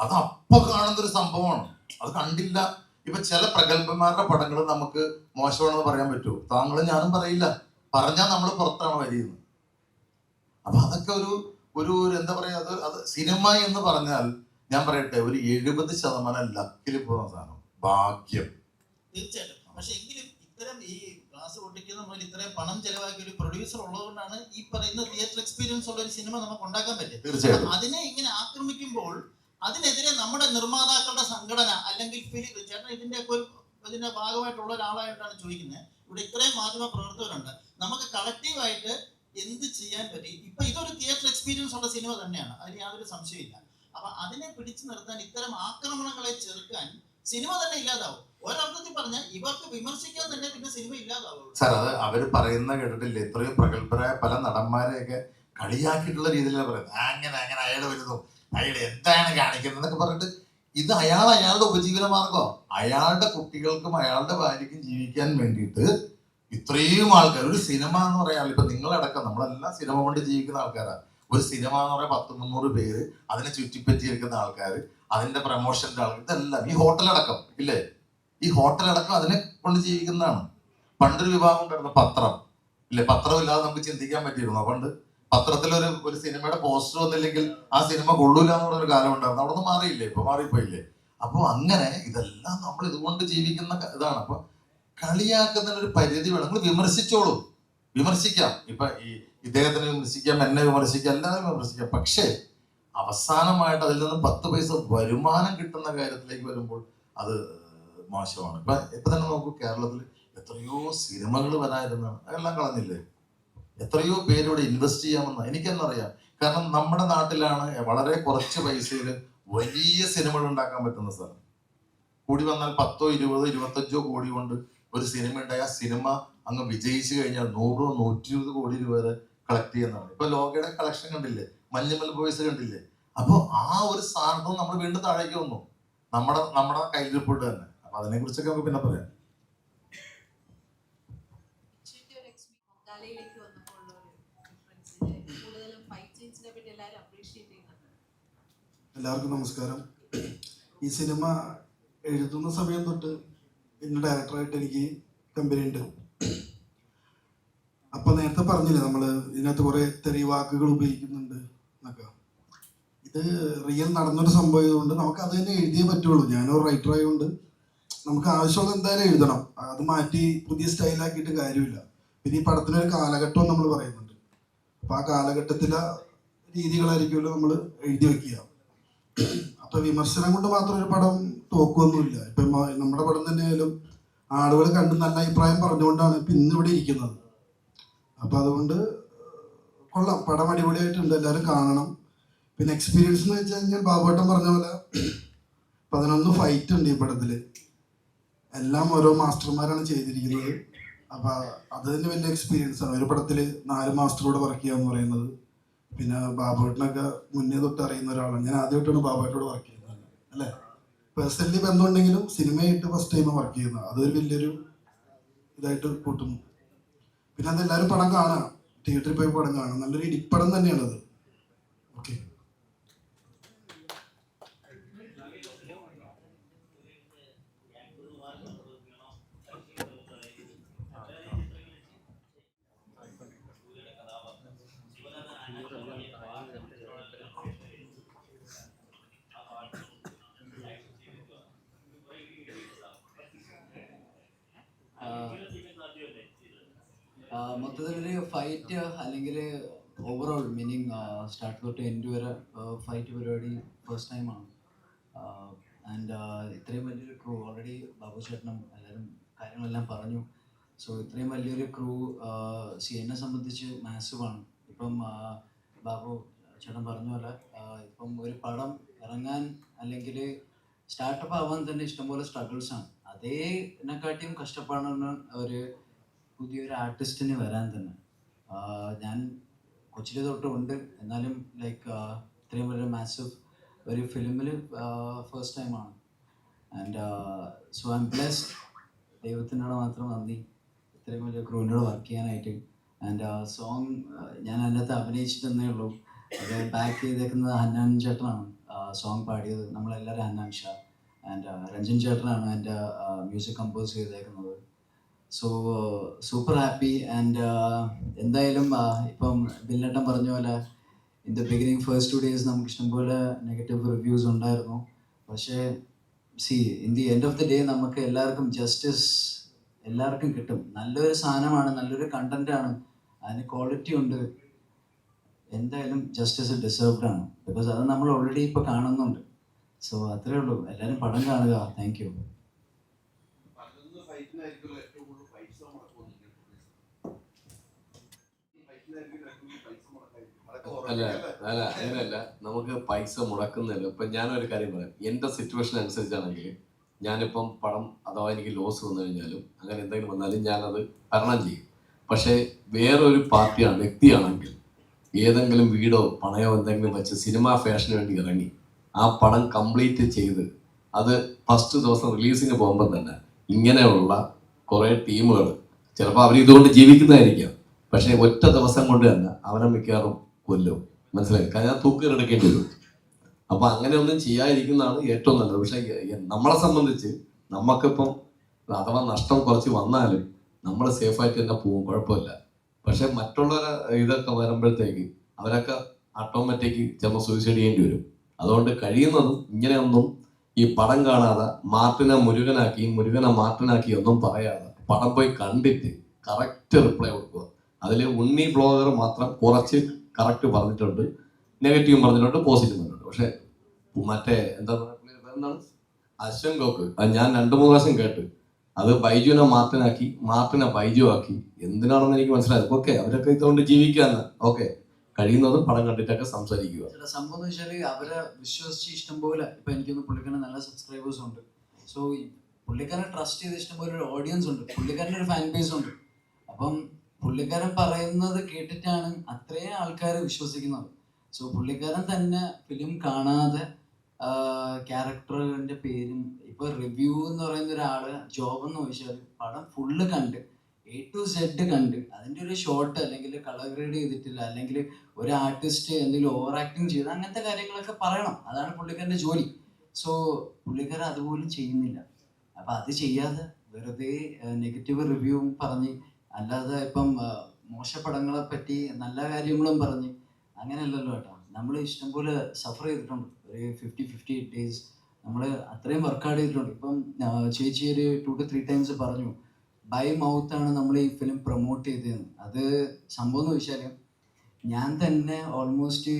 അത് അപ്പൊ കാണുന്നൊരു സംഭവമാണ്. അത് കണ്ടില്ല. ഇപ്പൊ ചില പ്രഗത്ഭന്മാരുടെ പടങ്ങൾ നമുക്ക് മോശമാണെന്ന് പറയാൻ പറ്റുമോ? താങ്കളും ഞാനും പറയില്ല, പറഞ്ഞാൽ നമ്മൾ പുറത്താണ് വരിയുന്നത്. അപ്പൊ അതൊക്കെ ഒരു ഒരു എന്താ പറയാ, അത് സിനിമ എന്ന് പറഞ്ഞാൽ ഞാൻ പറയട്ടെ, ഒരു 70% ലക്കിൽ പോകുന്ന സാധനം, ഭാഗ്യം. തീർച്ചയായിട്ടും. പക്ഷെ എങ്കിലും ഇത്തരം ഈ ക്ലാസ് പൊട്ടിക്കുന്ന മുതൽ ഇത്രയും പണം ചെലവാക്കിയ ഒരു പ്രൊഡ്യൂസർ ഉള്ളതുകൊണ്ടാണ് ഈ പറയുന്ന തിയേറ്റർ എക്സ്പീരിയൻസ് ഉള്ള ഒരു സിനിമ നമുക്ക് ഉണ്ടാക്കാൻ പറ്റും. തീർച്ചയായിട്ടും. അതിനെ ഇങ്ങനെ ആക്രമിക്കുമ്പോൾ അതിനെതിരെ നമ്മുടെ നിർമ്മാതാക്കളുടെ സംഘടന അല്ലെങ്കിൽ ചേട്ടൻ ഇതിന്റെ ഭാഗമായിട്ടുള്ള ഒരാളായിട്ടാണ് ചോദിക്കുന്നത്. ഇവിടെ ഇത്രയും മാധ്യമ പ്രവർത്തകരുണ്ട്, നമുക്ക് കളക്റ്റീവായിട്ട് എന്ത് ചെയ്യാൻ പറ്റി? ഇപ്പൊ ഇതൊരു തിയേറ്റർ എക്സ്പീരിയൻസ് ഉള്ള സിനിമ തന്നെയാണ്, അതിന് യാതൊരു സംശയമില്ല. അപ്പൊ അതിനെ പിടിച്ചു നിർത്താൻ, ഇത്തരം ആക്രമണങ്ങളെ ചെറുക്കാൻ സിനിമ തന്നെ ഇല്ലാതാവും. ഒരർത്ഥത്തിൽ പറഞ്ഞാൽ ഇവർക്ക് വിമർശിക്കാൻ തന്നെ പിന്നെ സിനിമ ഇല്ലാതാവും. സാർ, അത് അവര് പറയുന്ന കേട്ടിട്ടില്ലേ, എത്രയോ പ്രഗത്ഭരായ പല നടന്മാരെയൊക്കെ കളിയാക്കിയിട്ടുള്ള രീതിയിലാണ് പറയുന്നത്. അങ്ങനെ അങ്ങനെ അയാൾ വരുന്നു, അയാൾ എന്താണ് കാണിക്കുന്നത് എന്നൊക്കെ പറഞ്ഞിട്ട്. ഇത് അയാളുടെ ഉപജീവന മാർഗം. അയാളുടെ കുട്ടികൾക്കും അയാളുടെ ഭാര്യയ്ക്കും ജീവിക്കാൻ വേണ്ടിയിട്ട് ഇത്രയും ആൾക്കാർ, ഒരു സിനിമ എന്ന് പറയാൻ, ഇപ്പൊ നിങ്ങളടക്കം നമ്മളെല്ലാം സിനിമ കൊണ്ട് ജീവിക്കുന്ന ആൾക്കാരാണ്. ഒരു സിനിമ എന്ന് പറയാൻ 200-300 പേര്, അതിനെ ചുറ്റിപ്പറ്റി നിൽക്കുന്ന ആൾക്കാർ, അതിന്റെ പ്രൊമോഷന്റെ ആൾക്കാർ, ഇതെല്ലാം ഈ ഹോട്ടലടക്കം ഇല്ലേ, ഈ ഹോട്ടലടക്കം അതിനെ കൊണ്ട് ജീവിക്കുന്നതാണ്. പണ്ടൊരു വിഭാഗം ഉണ്ടായിരുന്നു, പത്രം ഇല്ലേ, പത്രമില്ലാതെ നമുക്ക് ചിന്തിക്കാൻ പറ്റിയിരുന്നോ? പണ്ട് പത്രത്തിൽ ഒരു സിനിമയുടെ പോസ്റ്റർ വന്നില്ലെങ്കിൽ ആ സിനിമ കൊള്ളൂല എന്ന് പറഞ്ഞൊരു കാലം ഉണ്ടായിരുന്നു. അവിടെ നിന്ന് മാറിയില്ലേ, ഇപ്പൊ മാറിപ്പോയില്ലേ. അപ്പൊ അങ്ങനെ ഇതെല്ലാം നമ്മൾ ഇതുകൊണ്ട് ജീവിക്കുന്ന ഇതാണ്. അപ്പൊ കളിയാക്കുന്നതിന് ഒരു പരിധി വേണം. നിങ്ങൾ വിമർശിച്ചോളൂ, വിമർശിക്കാം. ഇപ്പൊ ഇദ്ദേഹത്തിനെ വിമർശിക്കാം, എന്നെ വിമർശിക്കാം, എല്ലാവരും വിമർശിക്കാം. പക്ഷേ അവസാനമായിട്ട് അതിൽ നിന്ന് 10 പൈസ വരുമാനം കിട്ടുന്ന കാര്യത്തിലേക്ക് വരുമ്പോൾ അത് മോശമാണ്. ഇപ്പൊ തന്നെ നോക്കൂ, കേരളത്തിൽ എത്രയോ സിനിമകൾ വരാതിരുന്നാണ്, അതെല്ലാം കളഞ്ഞില്ലേ? എത്രയോ പേരിവിടെ ഇൻവെസ്റ്റ് ചെയ്യാമെന്ന് എനിക്കെന്നറിയാം. കാരണം നമ്മുടെ നാട്ടിലാണ് വളരെ കുറച്ച് പൈസയിൽ വലിയ സിനിമകൾ ഉണ്ടാക്കാൻ പറ്റുന്ന സ്ഥലം. കൂടി വന്നാൽ 10, 20, 25 കോടി കൊണ്ട് ഒരു സിനിമ ഉണ്ടായി. ആ സിനിമ അങ്ങ് വിജയിച്ചു കഴിഞ്ഞാൽ 100, 120 കോടി രൂപ വരെ കളക്ട് ചെയ്യുന്നതാണ്. ഇപ്പൊ ലോകയുടെ കളക്ഷൻ കണ്ടില്ലേ, മഞ്ഞുമൽ ബോയ്സ് കണ്ടില്ലേ? അപ്പൊ ആ ഒരു സ്ഥാനത്ത് നമ്മൾ വീണ്ടും താഴേക്ക് വന്നു, നമ്മുടെ കയ്യിലിപ്പോട്ട് തന്നെ. അപ്പൊ അതിനെ കുറിച്ചൊക്കെ നമുക്ക് പിന്നെ പറയാം. എല്ലാവർക്കും നമസ്കാരം. ഈ സിനിമ എഴുതുന്ന സമയം തൊട്ട് എൻ്റെ ഡയറക്ടറായിട്ട് എനിക്ക് കമ്പനി ഉണ്ട്. അപ്പൊ നേരത്തെ പറഞ്ഞില്ലേ, നമ്മള് ഇതിനകത്ത് കുറെ തെറി വാക്കുകൾ ഉപയോഗിക്കുന്നുണ്ട് എന്നൊക്കെ. ഇത് റിയൽ നടന്നൊരു സംഭവം ആയതുകൊണ്ട് നമുക്ക് അത് തന്നെ എഴുതിയേ പറ്റുള്ളൂ. ഞാനൊരു റൈറ്റർ ആയതുകൊണ്ട് നമുക്ക് ആവശ്യമുള്ള എന്തായാലും എഴുതണം. അത് മാറ്റി പുതിയ സ്റ്റൈലാക്കിയിട്ട് കാര്യമില്ല. പിന്നെ ഈ പടത്തിനൊരു കാലഘട്ടം നമ്മൾ പറയുന്നുണ്ട്. അപ്പൊ ആ കാലഘട്ടത്തിലെ രീതികളായിരിക്കുമല്ലോ നമ്മൾ എഴുതി വെക്കുക. അപ്പൊ വിമർശനം കൊണ്ട് മാത്രം ഒരു പടം തോക്കൊന്നുമില്ല. ഇപ്പൊ നമ്മുടെ പടം തന്നെയായാലും ആളുകൾ കണ്ട് നല്ല അഭിപ്രായം പറഞ്ഞുകൊണ്ടാണ് ഇപ്പൊ ഇന്നിവിടെ ഇരിക്കുന്നത്. അപ്പൊ അതുകൊണ്ട് കൊള്ളാം, പടം അടിപൊളിയായിട്ടുണ്ട്, എല്ലാവരും കാണണം. പിന്നെ എക്സ്പീരിയൻസ് എന്ന് വെച്ച് കഴിഞ്ഞാൽ ബാബുവേട്ടൻ പറഞ്ഞ പോലെ 11 ഫൈറ്റ് ഉണ്ട് ഈ പടത്തില്. എല്ലാം ഓരോ മാസ്റ്റർമാരാണ് ചെയ്തിരിക്കുന്നത്. അപ്പൊ അത് തന്നെ വലിയ എക്സ്പീരിയൻസ് ആണ്. ഒരു പടത്തില് 4 മാസ്റ്ററോട് വർക്ക് ചെയ്യുക എന്ന് പറയുന്നത്. പിന്നെ ബാബുവേട്ടനൊക്കെ മുന്നേ തൊട്ട് അറിയുന്ന ഒരാളാണ്. ഞാൻ ആദ്യമായിട്ടാണ് ബാബുവേട്ടനോട് വർക്ക് ചെയ്യുന്നത്, അല്ലേ? പേഴ്സണലി ബന്ധമുണ്ടെങ്കിലും സിനിമയായിട്ട് ഫസ്റ്റ് ടൈം വർക്ക് ചെയ്യുന്നത്, അതൊരു വലിയൊരു ഇതായിട്ട് കൂട്ടുന്നു. പിന്നെ അതെല്ലാവരും പടം കാണാം, തിയേറ്ററിൽ പോയി പടം കാണാം. നല്ലൊരു ഇടിപ്പടം തന്നെയാണത്. ഓക്കെ. മൊത്തത്തിലൊരു ഫൈറ്റ് അല്ലെങ്കിൽ ഓവറോൾ മീനിങ് സ്റ്റാർട്ട് തൊട്ട് എൻഡ് വരെ ഫൈറ്റ് പരിപാടി ഫസ്റ്റ് ടൈമാണ്. ആൻഡ് ഇത്രയും വലിയൊരു ക്രൂ, ഓൾറെഡി ബാബു ചേട്ടനും എല്ലാവരും കാര്യങ്ങളെല്ലാം പറഞ്ഞു. സോ ഇത്രയും വലിയൊരു ക്രൂ എന്നെ സംബന്ധിച്ച് മാസീവാണ്. ഇപ്പം ബാബു ചേട്ടൻ പറഞ്ഞ പോലെ ഇപ്പം ഒരു പടം ഇറങ്ങാൻ അല്ലെങ്കിൽ സ്റ്റാർട്ടപ്പ് ആവാൻ തന്നെ ഇഷ്ടംപോലെ സ്ട്രഗിൾസാണ്. അതേനെക്കാട്ടിയും കഷ്ടപ്പാടാണ് ഒരു പുതിയൊരു ആർട്ടിസ്റ്റിന് വരാൻ തന്നെ. ഞാൻ കൊച്ചിലെ തൊട്ടും ഉണ്ട്, എന്നാലും ലൈക്ക് ഇത്രയും വലിയ മാസീവ് ഒരു ഫിലിമിൽ ഫസ്റ്റ് ടൈമാണ്. And so I am blessed. ദൈവത്തിനോട് മാത്രം നന്ദി ഇത്രയും വലിയ ക്രൂവിനോട് വർക്ക് ചെയ്യാനായിട്ട്. ആൻഡ് സോങ് ഞാൻ അതിനകത്ത് അഭിനയിച്ചിട്ടെന്നേ ഉള്ളൂ. അത് ബാക്ക് ചെയ്തേക്കുന്നത് ഹന്നാൻ ചേട്ടനാണ്. സോങ് പാടിയത് നമ്മളെല്ലാവരും ഹന്നാൻ ഷാ. ആൻഡ് രഞ്ജൻ ചേട്ടനാണ് എൻ്റെ മ്യൂസിക് കമ്പോസ് ചെയ്തേക്കുന്നത്. So super happy. ആൻഡ് എന്തായാലും ഇപ്പം ബില്ലേട്ടൻ പറഞ്ഞ പോലെ in the beginning first 2 days നമുക്ക് ഇഷ്ടംപോലെ നെഗറ്റീവ് റിവ്യൂസ് ഉണ്ടായിരുന്നു. പക്ഷേ in the end of the day നമുക്ക് എല്ലാവർക്കും ജസ്റ്റിസ് എല്ലാവർക്കും കിട്ടും. നല്ലൊരു സാധനമാണ്, നല്ലൊരു കണ്ടന്റാണ്, അതിന് ക്വാളിറ്റി ഉണ്ട്. എന്തായാലും ജസ്റ്റിസ് ഡിസേർവ്ഡ് ആണ്. ബിക്കോസ് അത് നമ്മൾ ഓൾറെഡി ഇപ്പോൾ കാണുന്നുണ്ട്. സോ അത്രേ ഉള്ളൂ. എല്ലാവരും പടം കാണുക. Thank you. പതിനൊന്ന് ഫൈറ്റിനായിരിക്കുമല്ലോ ഏറ്റവും കൂടുതൽ പൈസ മുടക്കുന്നുണ്ട്. അല്ല അല്ല അങ്ങനെയല്ല, നമുക്ക് പൈസ മുടക്കുന്നില്ല. ഇപ്പം ഞാനൊരു കാര്യം പറയാം. എൻ്റെ സിറ്റുവേഷൻ അനുസരിച്ചാണെങ്കിൽ ഞാനിപ്പം പടം അഥവാ എനിക്ക് ലോസ് വന്നു കഴിഞ്ഞാലും അങ്ങനെ എന്തെങ്കിലും വന്നാലും ഞാനത് തരണം ചെയ്യും. പക്ഷേ വേറൊരു പാർട്ടിയാണ് വ്യക്തിയാണെങ്കിൽ ഏതെങ്കിലും വീടോ പണയോ എന്തെങ്കിലും വെച്ച് സിനിമ ഫാഷന് വേണ്ടി ഇറങ്ങി ആ പടം കംപ്ലീറ്റ് ചെയ്ത് അത് ഫസ്റ്റ് ദിവസം റിലീസിങ് പോകുമ്പോൾ തന്നെ ഇങ്ങനെയുള്ള കുറേ ടീമുകൾ ചിലപ്പോൾ അവർ ഇതുകൊണ്ട് ജീവിക്കുന്നതായിരിക്കാം, പക്ഷേ ഒറ്റ ദിവസം കൊണ്ട് തന്നെ അവനെ മിക്കവാറും കൊല്ലും. മനസ്സിലായി? കാരണം തൂക്കിലെടുക്കേണ്ടി വരും. അപ്പോൾ അങ്ങനെയൊന്നും ചെയ്യാതിരിക്കുന്നതാണ് ഏറ്റവും നല്ലത്. പക്ഷേ നമ്മളെ സംബന്ധിച്ച് നമുക്കിപ്പം അഥവാ നഷ്ടം കുറച്ച് വന്നാലും നമ്മൾ സേഫായിട്ട് തന്നെ പോകും, കുഴപ്പമില്ല. പക്ഷെ മറ്റുള്ളവരെ ഇതൊക്കെ വരുമ്പോഴത്തേക്ക് അവരൊക്കെ ഓട്ടോമാറ്റിക് ചിലപ്പോൾ സൂയിസൈഡ് ചെയ്യേണ്ടി വരും. അതുകൊണ്ട് കഴിയുന്നതും ഇങ്ങനെയൊന്നും ഈ പടം കാണാതെ മാർട്ടിനെ മാർട്ടിനാക്കി ഒന്നും പറയാതെ പടം പോയി കണ്ടിട്ട് കറക്റ്റ് റിപ്ലൈ കൊടുക്കുക. അതിൽ ഉണ്ണി ബ്ലോഗർ മാത്രം കുറച്ച് കറക്റ്റ് പറഞ്ഞിട്ടുണ്ട്, നെഗറ്റീവും പറഞ്ഞിട്ടുണ്ട്, പോസിറ്റീവ് പറഞ്ഞിട്ടുണ്ട്. പക്ഷെ മറ്റേ എന്താണ് അശ്വൻ ഗോക്ക്, അത് ഞാൻ 2-3 പ്രാവശ്യം കേട്ട് അത് ബൈജുവിനെ മാർട്ടിനെ ബൈജു ആക്കി. എന്തിനാണെന്ന് എനിക്ക് മനസ്സിലായത്. ഓക്കെ, അവരൊക്കെ ഇതുകൊണ്ട് ജീവിക്കാന്ന്. ഓക്കെ, കഴിയുന്നതും പടം കണ്ടിട്ടൊക്കെ സംസാരിക്കുക. സംഭവം എന്ന് വെച്ചാൽ അവരെ വിശ്വസിച്ച് ഇഷ്ടംപോലെ ഇപ്പൊ എനിക്കൊന്ന് പുള്ളിക്കാരൻ നല്ല സബ്സ്ക്രൈബേഴ്സ് ഉണ്ട്. സോ പുള്ളിക്കാരനെ ട്രസ്റ്റ് ചെയ്ത് ഇഷ്ടംപോലെ ഒരു ഓഡിയൻസ് ഉണ്ട്, പുള്ളിക്കാരൻ്റെ ഒരു ഫാൻ ബേസ് ഉണ്ട്. അപ്പം പുള്ളിക്കാരൻ പറയുന്നത് കേട്ടിട്ടാണ് അത്രയും ആൾക്കാർ വിശ്വസിക്കുന്നത്. സോ പുള്ളിക്കാരൻ തന്നെ ഫിലിം കാണാതെ ക്യാരക്ടറിന്റെ പേരും ഇപ്പൊ റിവ്യൂ എന്ന് പറയുന്ന ഒരാള് ജോബ് എന്ന് ചോദിച്ചാൽ പടം ഫുള്ള് കണ്ട് A to Z കണ്ട് അതിന്റെ ഒരു ഷോർട്ട് അല്ലെങ്കിൽ കളർ ഗ്രേഡ് ചെയ്തിട്ടില്ല, അല്ലെങ്കിൽ ഒരു ആർട്ടിസ്റ്റ് എന്തെങ്കിലും ഓവർ ആക്ടിങ് ചെയ്ത് അങ്ങനത്തെ കാര്യങ്ങളൊക്കെ പറയണം. അതാണ് പുള്ളിക്കാരന്റെ ജോലി. സോ പുള്ളിക്കാരൻ അതുപോലും ചെയ്യുന്നില്ല. അപ്പൊ അത് ചെയ്യാതെ വെറുതെ നെഗറ്റീവ് റിവ്യൂവും പറഞ്ഞ്, അല്ലാതെ ഇപ്പം മോശപ്പടങ്ങളെ പറ്റി നല്ല കാര്യങ്ങളും പറഞ്ഞ് അങ്ങനെയല്ലല്ലോ കേട്ടോ. നമ്മൾ ഇഷ്ടംപോലെ സഫർ ചെയ്തിട്ടുണ്ട്. ഒരു 50 days നമ്മൾ അത്രയും വർക്കൗട്ട് ചെയ്തിട്ടുണ്ട്. ഇപ്പം ചേച്ചി ഒരു 2 to 3 times പറഞ്ഞു ബൈ മൗത്താണ് നമ്മൾ ഈ ഫിലിം പ്രൊമോട്ട് ചെയ്തതെന്ന്. അത് സംഭവം എന്ന് വെച്ചാൽ ഞാൻ തന്നെ ഓൾമോസ്റ്റ്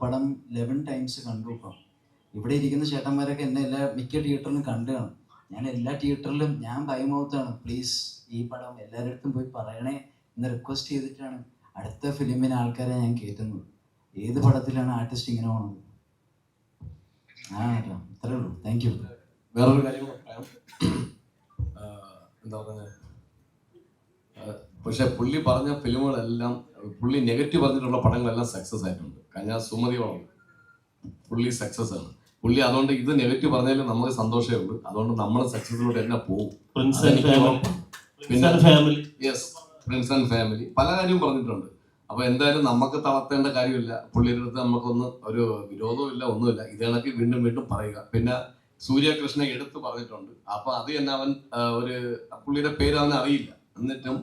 പടം 11 times കണ്ടു. ഇപ്പം ഇവിടെ ഇരിക്കുന്ന ചേട്ടന്മാരൊക്കെ എന്നെ മിക്ക തിയേറ്ററിലും കണ്ടാണ്. ഞാൻ എല്ലാ തിയേറ്ററിലും ഞാൻ ബൈ മൗത്താണ്, പ്ലീസ് ഈ പടം എല്ലാവരുടെ അടുത്തും പോയി പറയണേ എന്ന് റിക്വസ്റ്റ് ചെയ്തിട്ടാണ് അടുത്ത ഫിലിമിന് ആൾക്കാരെ ഞാൻ കയറ്റുന്നത്. ഏത് പടത്തിലാണ് ആർട്ടിസ്റ്റ് ഇങ്ങനെ പോണത്? കേട്ടോ, അത്രേ ഉള്ളൂ. Thank you. വേറൊരു കാര്യം പറയാം. എന്താ പറയുക, പക്ഷെ പുള്ളി പറഞ്ഞ ഫിലിമുകളെല്ലാം, പുള്ളി നെഗറ്റീവ് പറഞ്ഞിട്ടുള്ള പടങ്ങളെല്ലാം സക്സസ് ആയിട്ടുണ്ട്. കഴിഞ്ഞ സുമതി വളർന്നു പുള്ളി സക്സസ് ആണ്. പുള്ളി അതുകൊണ്ട് ഇത് നെഗറ്റീവ് പറഞ്ഞാലും നമുക്ക് സന്തോഷമേ ഉള്ളൂ. അതുകൊണ്ട് നമ്മൾ സക്സസിലൂടെ തന്നെ പോകും. പിന്നെ യെസ്, ഫ്രണ്ട്സ് ആൻഡ് ഫാമിലി പല കാര്യവും പറഞ്ഞിട്ടുണ്ട്. അപ്പൊ എന്തായാലും നമുക്ക് തളർത്തേണ്ട കാര്യമില്ല. പുള്ളിയുടെ അടുത്ത് നമുക്കൊന്നും ഒരു വിരോധവും ഇല്ല, ഒന്നുമില്ല. ഇത് കണക്ക് വീണ്ടും വീണ്ടും പറയുക. പിന്നെ സൂര്യകൃഷ്ണ എടുത്ത് പറഞ്ഞിട്ടുണ്ട്. അപ്പൊ അത് തന്നെ അവൻ ഒരു പുള്ളിയുടെ പേര് അവൻ അറിയില്ല, എന്നിട്ടും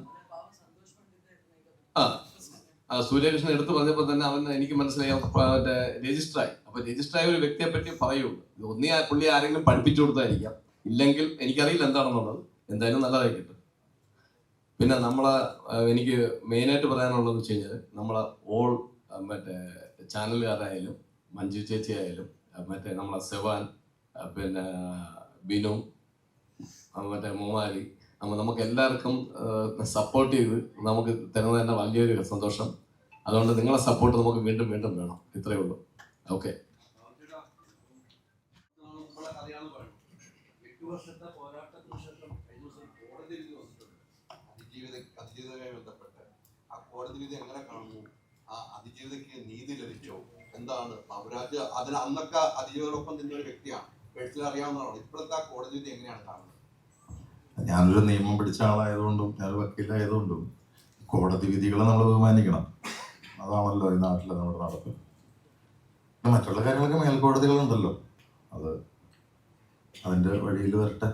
സൂര്യകൃഷ്ണൻ എടുത്ത് പറഞ്ഞപ്പോൾ തന്നെ അവൻ എനിക്ക് മനസ്സിലായി മറ്റേ രജിസ്റ്ററായി. അപ്പൊ രജിസ്റ്ററായ ഒരു വ്യക്തിയെ പറ്റി പറയുള്ളൂ. ഒന്നീ പുള്ളി ആരെങ്കിലും പഠിപ്പിച്ചു കൊടുത്തായിരിക്കാം, ഇല്ലെങ്കിൽ എനിക്കറിയില്ല എന്താണെന്നുള്ളത്. എന്തായാലും നല്ലതായി കിട്ടും. പിന്നെ നമ്മളെ എനിക്ക് മെയിനായിട്ട് പറയാനുള്ളതെന്ന് വെച്ച് കഴിഞ്ഞാൽ നമ്മളെ ഓൾ മറ്റേ ചാനലുകാരായാലും മഞ്ജു ചേച്ചി ആയാലും മറ്റേ നമ്മളെ സെവാൻ, പിന്നെ ബിനു, മറ്റേ മുമാരി, നമുക്ക് എല്ലാവർക്കും സപ്പോർട്ട് ചെയ്ത് നമുക്ക് തരുന്നത് തന്നെ വലിയൊരു സന്തോഷം. അതുകൊണ്ട് നിങ്ങളെ സപ്പോർട്ട് നമുക്ക് വീണ്ടും വീണ്ടും വേണം. ഇത്രയേ ഉള്ളൂ. ഓക്കെ. 8 വർഷത്തെ പോരാട്ടത്തിന് ശേഷം കഴിഞ്ഞ ദിവസം കോടതി വിധി വന്നിട്ടുണ്ട് അതിജീവിതവുമായി ബന്ധപ്പെട്ട്. ആ കോടതി വിധി എങ്ങനെ കാണുന്നു? ആ അതിജീവിതയ്ക്ക് നീതി ലഭിച്ചോ? എന്താണ് ബാബുരാജ് അതിന് അന്നൊക്കെ അതിജീവിതയോടൊപ്പം നിന്ന ഒരു വ്യക്തിയാണ്, പേഴ്സണലി അറിയാവുന്നതാണ്. ഇപ്പോഴത്തെ ആ കോടതി വിധി എങ്ങനെയാണ് കാണുന്നത്? ഞാനൊരു നിയമം പഠിച്ച ആളായതുകൊണ്ടും ഞാനൊരു വക്കീലായതുകൊണ്ടും കോടതി വിധികളെ നമ്മൾ ബഹുമാനിക്കണം. അതാണല്ലോ ഈ നാട്ടിലെ നമ്മുടെ നടപ്പ്. മറ്റുള്ള കാര്യങ്ങളൊക്കെ മേൽക്കോടതികളുണ്ടല്ലോ, അത് അതിൻ്റെ വഴിയിൽ വരട്ടെ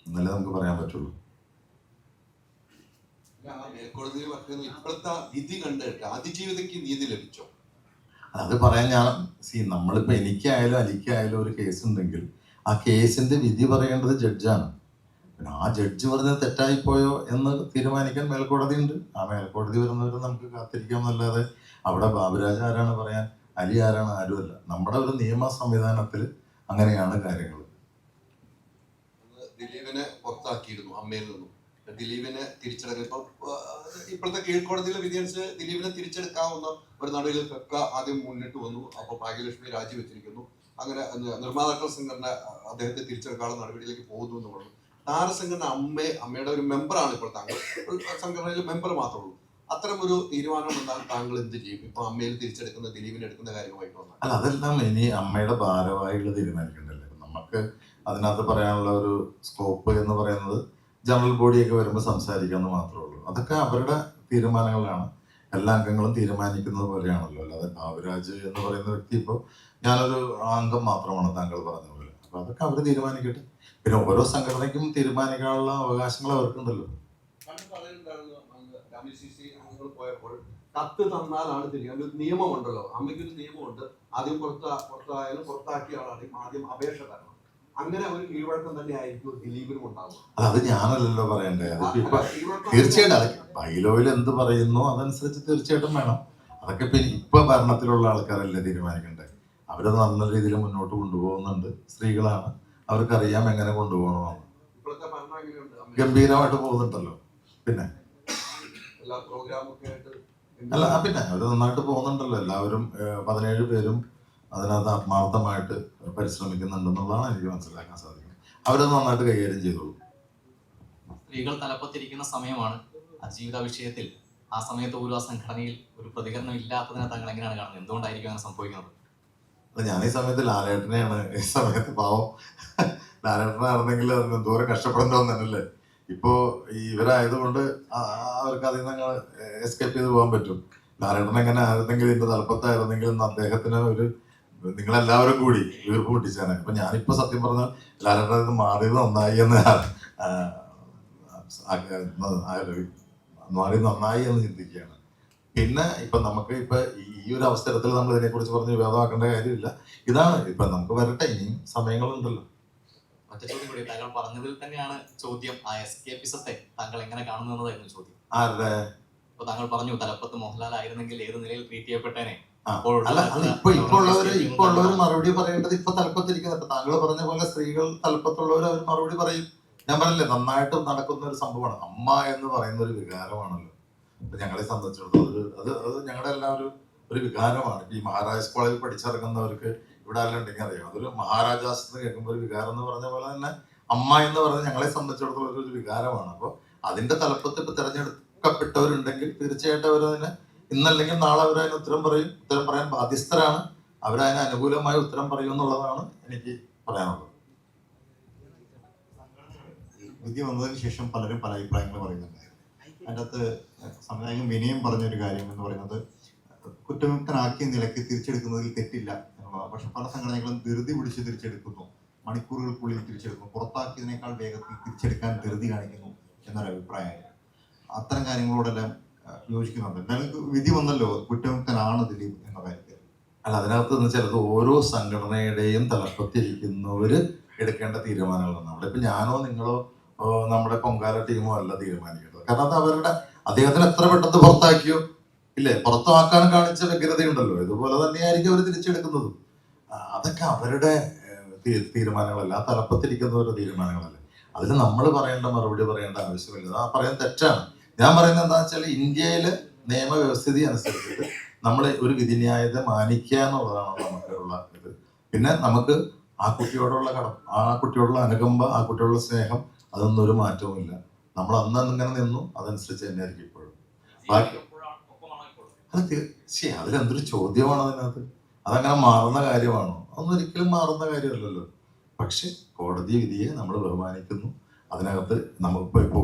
എന്നല്ലേ നമുക്ക് പറയാൻ പറ്റുള്ളൂ. മേൽക്കോടതിയിൽ പറയുന്നത് ഇപ്പോഴത്തെ വിധി കണ്ടിട്ട് അതിജീവിതയ്ക്ക് നീതി ലഭിച്ചോ? അത് പറയാൻ നമ്മളിപ്പോൾ എനിക്കായാലും അലിക്കായാലും ഒരു കേസ് ഉണ്ടെങ്കിൽ ആ കേസിന്റെ വിധി പറയേണ്ടത് ജഡ്ജാണ്. പിന്നെ ആ ജഡ്ജ് പറഞ്ഞത് തെറ്റായിപ്പോയോ എന്ന് തീരുമാനിക്കാൻ മേൽക്കോടതി ഉണ്ട്. ആ മേൽക്കോടതി വരുന്നവരെ നമുക്ക് കാത്തിരിക്കാമെന്നല്ലാതെ അവിടെ ബാബുരാജ് ആരാണ് പറയാൻ, അലി ആരാണ്, ആരുമല്ല. നമ്മുടെ ഒരു നിയമ സംവിധാനത്തിൽ അങ്ങനെയാണ് കാര്യങ്ങൾ. ദിലീപിനെ പുറത്താക്കിയിരുന്നു അമ്മയിൽ നിന്നും. ദിലീപിനെ തിരിച്ചെടുക്കുക ഇപ്പോഴത്തെ കീഴ്ക്കോടതിയിലെ വിധി അനുസരിച്ച് ദിലീപിനെ തിരിച്ചെടുക്കാവുന്ന ഒരു നടപടിയിൽ ഫെഫ്ക ആദ്യം മുന്നിട്ട് വന്നു. അപ്പോൾ ഭാഗ്യലക്ഷ്മി രാജിവെച്ചിരിക്കുന്നു. അങ്ങനെ നിർമ്മാതാക്കൾ സംഘടന അദ്ദേഹത്തെ തിരിച്ചെടുക്കാനുള്ള നടപടിയിലേക്ക് പോകുന്നു എന്ന് പറഞ്ഞു. താരസംഘടന അമ്മയുടെ ഒരു മെമ്പറാണ് ഇപ്പോൾ താങ്കൾ, സംഘടനയിലെ മെമ്പർ മാത്രമേ ഉള്ളൂ. അത്തരം ഒരു തീരുമാനം എന്നാൽ താങ്കൾ എന്ത് ചെയ്യും? ഇപ്പൊ അമ്മയിൽ തിരിച്ചെടുക്കുന്ന ദിലീപിനെ എടുക്കുന്ന കാര്യമായിട്ട് വന്നാൽ? അല്ല, അതെല്ലാം ഇനി അമ്മയുടെ ഭാരവാഹികൾ തീരുമാനിക്കണ്ടല്ലേ. നമുക്ക് അതിനകത്ത് പറയാനുള്ള ഒരു സ്കോപ്പ് എന്ന് പറയുന്നത് ജനറൽ ബോഡിയൊക്കെ വരുമ്പോൾ സംസാരിക്കാമെന്ന് മാത്രമേ ഉള്ളൂ. അതൊക്കെ അവരുടെ തീരുമാനങ്ങളാണ്. എല്ലാ അംഗങ്ങളും തീരുമാനിക്കുന്നത് പോലെയാണല്ലോ. അല്ലാതെ ബാബുരാജ് എന്ന് പറയുന്ന വ്യക്തി ഇപ്പോൾ ഞാനൊരു അംഗം മാത്രമാണ് താങ്കൾ പറഞ്ഞ പോലെ. അപ്പൊ അതൊക്കെ അവർ തീരുമാനിക്കട്ടെ. പിന്നെ ഓരോ സംഘടനയ്ക്കും തീരുമാനിക്കാനുള്ള അവകാശങ്ങൾ അവർക്കുണ്ടല്ലോ. പോയപ്പോൾ കത്ത് തന്നാലാണ് തിരികെ ഒരു നിയമമുണ്ടല്ലോ, അമ്മയ്ക്കൊരു നിയമമുണ്ട്. ആദ്യം പുറത്തായാലും പുറത്താക്കിയ ആളാണെങ്കിൽ ആദ്യം അപേക്ഷ തരണം. അങ്ങനെ ഒരു കീഴ്വഴക്കം തന്നെ ആയിരിക്കും ദിലീപിനും ഉണ്ടാവും. അത് ഞാനല്ലല്ലോ പറയണ്ടേ. അതിപ്പോ തീർച്ചയായിട്ടും അത് ബൈലോയിൽ എന്ത് പറയുന്നു അതനുസരിച്ച് തീർച്ചയായിട്ടും വേണം. അതൊക്കെ ഇപ്പൊ ഭരണത്തിലുള്ള ആൾക്കാരല്ലേ തീരുമാനിക്കണ്ടേ. അവരത് നല്ല രീതിയിൽ മുന്നോട്ട് കൊണ്ടുപോകുന്നുണ്ട്. സ്ത്രീകളാണ്, അവർക്കറിയാം എങ്ങനെ കൊണ്ടുപോകണമെന്ന്. ഇപ്പോഴത്തെ ഭരണം എങ്ങനെയുണ്ട്? ഗംഭീരമായിട്ട് പോകുന്നുണ്ടല്ലോ. പിന്നെ എല്ലാ പ്രോഗ്രാമൊക്കെ ആയിട്ട് അല്ല, പിന്നെ അവര് നന്നായിട്ട് പോകുന്നുണ്ടല്ലോ. എല്ലാവരും 17 പേരും അതിനകത്ത് ആത്മാർത്ഥമായിട്ട് പരിശ്രമിക്കുന്നുണ്ടെന്നുള്ളതാണ് എനിക്ക് മനസ്സിലാക്കാൻ സാധിക്കുന്നത്. അവരത് നന്നായിട്ട് കൈകാര്യം ചെയ്തോളൂ. സ്ത്രീകൾ തലപ്പത്തിരിക്കുന്ന സമയമാണ് ജീവിത വിഷയത്തിൽ. ആ സമയത്ത് പോലും ആ സംഘടനയിൽ ഒരു പ്രതികരണം ഇല്ലാത്തതിനെ താങ്കൾ എങ്ങനെയാണ് കാണുന്നത്? എന്തുകൊണ്ടായിരിക്കും അങ്ങനെ സംഭവിക്കുന്നത്? ഞാൻ ഈ സമയത്ത് ലാലേട്ടനെയാണ്, ഈ സമയത്ത് പാവം ലാലേട്ടനായിരുന്നെങ്കിൽ അതിന് ദൂരം കഷ്ടപ്പെടേണ്ടി തന്നെയല്ലേ. ഇപ്പോ ഇവരായതുകൊണ്ട് അവർക്ക് അതിൽ നിന്ന് എസ്കേപ്പ് ചെയ്ത് പോകാൻ പറ്റും. ലാലേട്ടൻ എങ്ങനെ ആയിരുന്നെങ്കിൽ ഇതിന്റെ തലപ്പത്തായിരുന്നെങ്കിൽ എന്ന് അദ്ദേഹത്തിന് ഒരു നിങ്ങളെല്ലാവരും കൂടി വീർപ്പ് മുട്ടിച്ചാണ്. ഇപ്പൊ ഞാനിപ്പോ സത്യം പറഞ്ഞാൽ ലാലേട്ടൻ മാറിയത് നന്നായി എന്ന് ചിന്തിക്കുകയാണ്. പിന്നെ ഇപ്പൊ നമുക്ക് ഇപ്പൊ ഈ ഒരു അവസരത്തിൽ നമ്മൾ ഇതിനെക്കുറിച്ച് പറഞ്ഞ് വിവാദമാക്കേണ്ട കാര്യമില്ല. ഇതാണ് ഇപ്പൊ നമുക്ക് വരട്ടെ, ഇനിയും സമയങ്ങളുണ്ടല്ലോ. ഒറ്റ ചോദ്യം കൂടി, താങ്കൾ പറഞ്ഞതിൽ തന്നെയാണ് ചോദ്യം. ആ എസ്കേപ്പിസത്തെ താങ്കൾ എങ്ങനെ കാണുന്നു എന്നതായിരുന്നു ചോദ്യം. ആരുടെ? ഇപ്പൊ താങ്കൾ പറഞ്ഞു തലപ്പത്ത് മോഹൻലാൽ ആയിരുന്നെങ്കിൽ ഏത് നിലയിൽ ട്രീറ്റ് ചെയ്യപ്പെട്ടേനെ. അല്ല, ഇപ്പൊ ഉള്ളവര് മറുപടി പറയേണ്ടത് ഇപ്പൊ തലപ്പത്തിരിക്കുന്നത്. താങ്കൾ പറഞ്ഞ പോലെ സ്ത്രീകൾ തലപ്പത്തുള്ളവർ അവർ മറുപടി പറയും. ഞാൻ പറഞ്ഞില്ലേ, നന്നായിട്ട് നടക്കുന്ന ഒരു സംഭവമാണ്. അമ്മ എന്ന് പറയുന്ന ഒരു വികാരമാണല്ലോ. ഇപ്പൊ ഞങ്ങളെ സംബന്ധിച്ചിടത്തോളം അത് ഞങ്ങളുടെ എല്ലാം ഒരു വികാരമാണ്. ഈ മഹാരാജാസ് കോളേജിൽ പഠിച്ചിറങ്ങുന്നവർക്ക് ഇവിടെ എല്ലാം ഉണ്ടെങ്കിൽ അറിയാം. അതൊരു മഹാരാജാസ് എന്ന് കേൾക്കുമ്പോൾ ഒരു വികാരം എന്ന് പറഞ്ഞ പോലെ തന്നെ അമ്മ എന്ന് പറഞ്ഞാൽ ഞങ്ങളെ സംബന്ധിച്ചിടത്തോളം ഒരു വികാരമാണ്. അപ്പോൾ അതിന്റെ തലപ്പത്ത് ഇപ്പൊ തിരഞ്ഞെടുക്കപ്പെട്ടവരുണ്ടെങ്കിൽ തീർച്ചയായിട്ടും അവരതിനെ ഇന്നല്ലെങ്കിൽ നാളെ അവരതിന് ഉത്തരം പറയാൻ ബാധ്യസ്ഥരാണ്. അവരതിന് അനുകൂലമായ ഉത്തരം പറയും എന്നുള്ളതാണ് എനിക്ക് പറയാനുള്ളത്. വിധി വന്നതിന് ശേഷം പലരും പല അഭിപ്രായങ്ങൾ പറയുന്നുണ്ടായിരുന്നു. അതിൻ്റെ അകത്ത് സംവിധായകൻ വിനയം പറഞ്ഞൊരു കാര്യം എന്ന് പറയുന്നത് കുറ്റമുക്തനാക്കിയ നിലയ്ക്ക് തിരിച്ചെടുക്കുന്നതിൽ തെറ്റില്ല എന്നുള്ളതാണ്. പക്ഷെ പല സംഘടനകളും ധൃതി പിടിച്ച് തിരിച്ചെടുക്കുന്നു, മണിക്കൂറുകൾക്കുള്ളിൽ പുറത്താക്കിയതിനേക്കാൾ വേഗത്തിൽ തിരിച്ചെടുക്കാൻ ധൃതി കാണിക്കുന്നു എന്നൊരു അഭിപ്രായമാണ്. അത്തരം കാര്യങ്ങളോടെല്ലാം യോജിക്കുന്നുണ്ട്. എന്തായാലും വിധി വന്നല്ലോ, കുറ്റമുക്തനാണ് ദിലീപ് എന്ന കാര്യത്തിൽ. അല്ല, അതിനകത്ത് എന്ന് വെച്ചാൽ ഓരോ സംഘടനയുടെയും തലപ്പത്തിരിക്കുന്നവര് എടുക്കേണ്ട തീരുമാനങ്ങളാണ്. അവിടെ ഇപ്പൊ ഞാനോ നിങ്ങളോ നമ്മുടെ പൊങ്കാല ടീമോ അല്ല തീരുമാനിക്കേണ്ടത്. കാരണം അത് അദ്ദേഹത്തിന് എത്ര പെട്ടെന്ന് പുറത്താക്കിയോ ഇല്ലേ, പുറത്താക്കാൻ കാണിച്ച വ്യഗ്രതയുണ്ടല്ലോ. ഇതുപോലെ തന്നെയായിരിക്കും അവർ തിരിച്ചെടുക്കുന്നത്. അതൊക്കെ അവരുടെ തീരുമാനങ്ങളല്ല, ആ തലപ്പത്തിരിക്കുന്നവരുടെ തീരുമാനങ്ങളല്ലേ. അതിൽ നമ്മൾ മറുപടി പറയേണ്ട ആവശ്യമില്ല. ആ പറയാൻ തെറ്റാണ്. ഞാൻ പറയുന്നത് എന്താ വെച്ചാൽ ഇന്ത്യയിലെ നിയമവ്യവസ്ഥിതി അനുസരിച്ചിട്ട് നമ്മൾ ഒരു വിധിന്യായത മാനിക്കുക എന്നുള്ളതാണ് നമുക്കുള്ള ഇത്. പിന്നെ നമുക്ക് ആ കുട്ടിയോടുള്ള ആ കുട്ടിയോടുള്ള അനുകമ്പ, ആ കുട്ടിയോടുള്ള സ്നേഹം, അതൊന്നും ഒരു മാറ്റവും ഇല്ല. നമ്മൾ അന്ന് ഇങ്ങനെ നിന്നു, അതനുസരിച്ച് തന്നെയായിരിക്കും ഇപ്പോഴും. ബാക്കി അതിലെന്തൊരു ചോദ്യമാണ് അതിനകത്ത്? അതങ്ങനെ മാറുന്ന കാര്യമാണോ? അതൊന്നും ഒരിക്കലും മാറുന്ന കാര്യമല്ലല്ലോ. പക്ഷെ കോടതി വിധിയെ നമ്മൾ ബഹുമാനിക്കുന്നു. അതിനകത്ത് നമുക്കിപ്പോൾ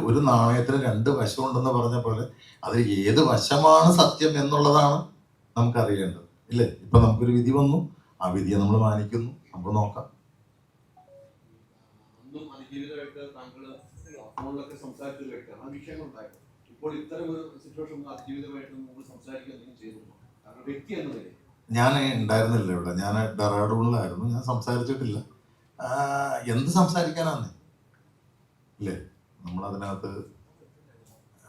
ഒരു നാണയത്തിന് രണ്ട് വശമുണ്ടെന്ന് പറഞ്ഞ പോലെ അതിൽ ഏത് വശമാണ് സത്യം എന്നുള്ളതാണ് നമുക്കറിയേണ്ടത്, ഇല്ലേ? ഇപ്പൊ നമുക്കൊരു വിധി വന്നു, ആ വിധിയെ നമ്മൾ മാനിക്കുന്നു, നമുക്ക് നോക്കാം. ഒന്നും അതിജീവിതമായിട്ട് താങ്കൾ ഫോണിലൊക്കെ സംസാരിച്ചൊരു വ്യക്തിയാണ്, ആ വിഷയങ്ങളുണ്ടായിരുന്നു. ഇപ്പോൾ ഇത്തരം ഒരു സിറ്റുവേഷൻ അതിജീവിതമായിട്ട് നമ്മൾ സംസാരിക്കുകയും ചെയ്തിരുന്നു താങ്കൾ വ്യക്തി എന്ന നിലയിൽ? ഞാൻ ഉണ്ടായിരുന്നില്ല ഇവിടെ, ഞാൻ ഡെറാഡൂണിലായിരുന്നു, ഞാൻ സംസാരിച്ചിട്ടില്ല. എന്ത് സംസാരിക്കാനാന്ന്, ഇല്ലേ? നമ്മളതിനകത്ത്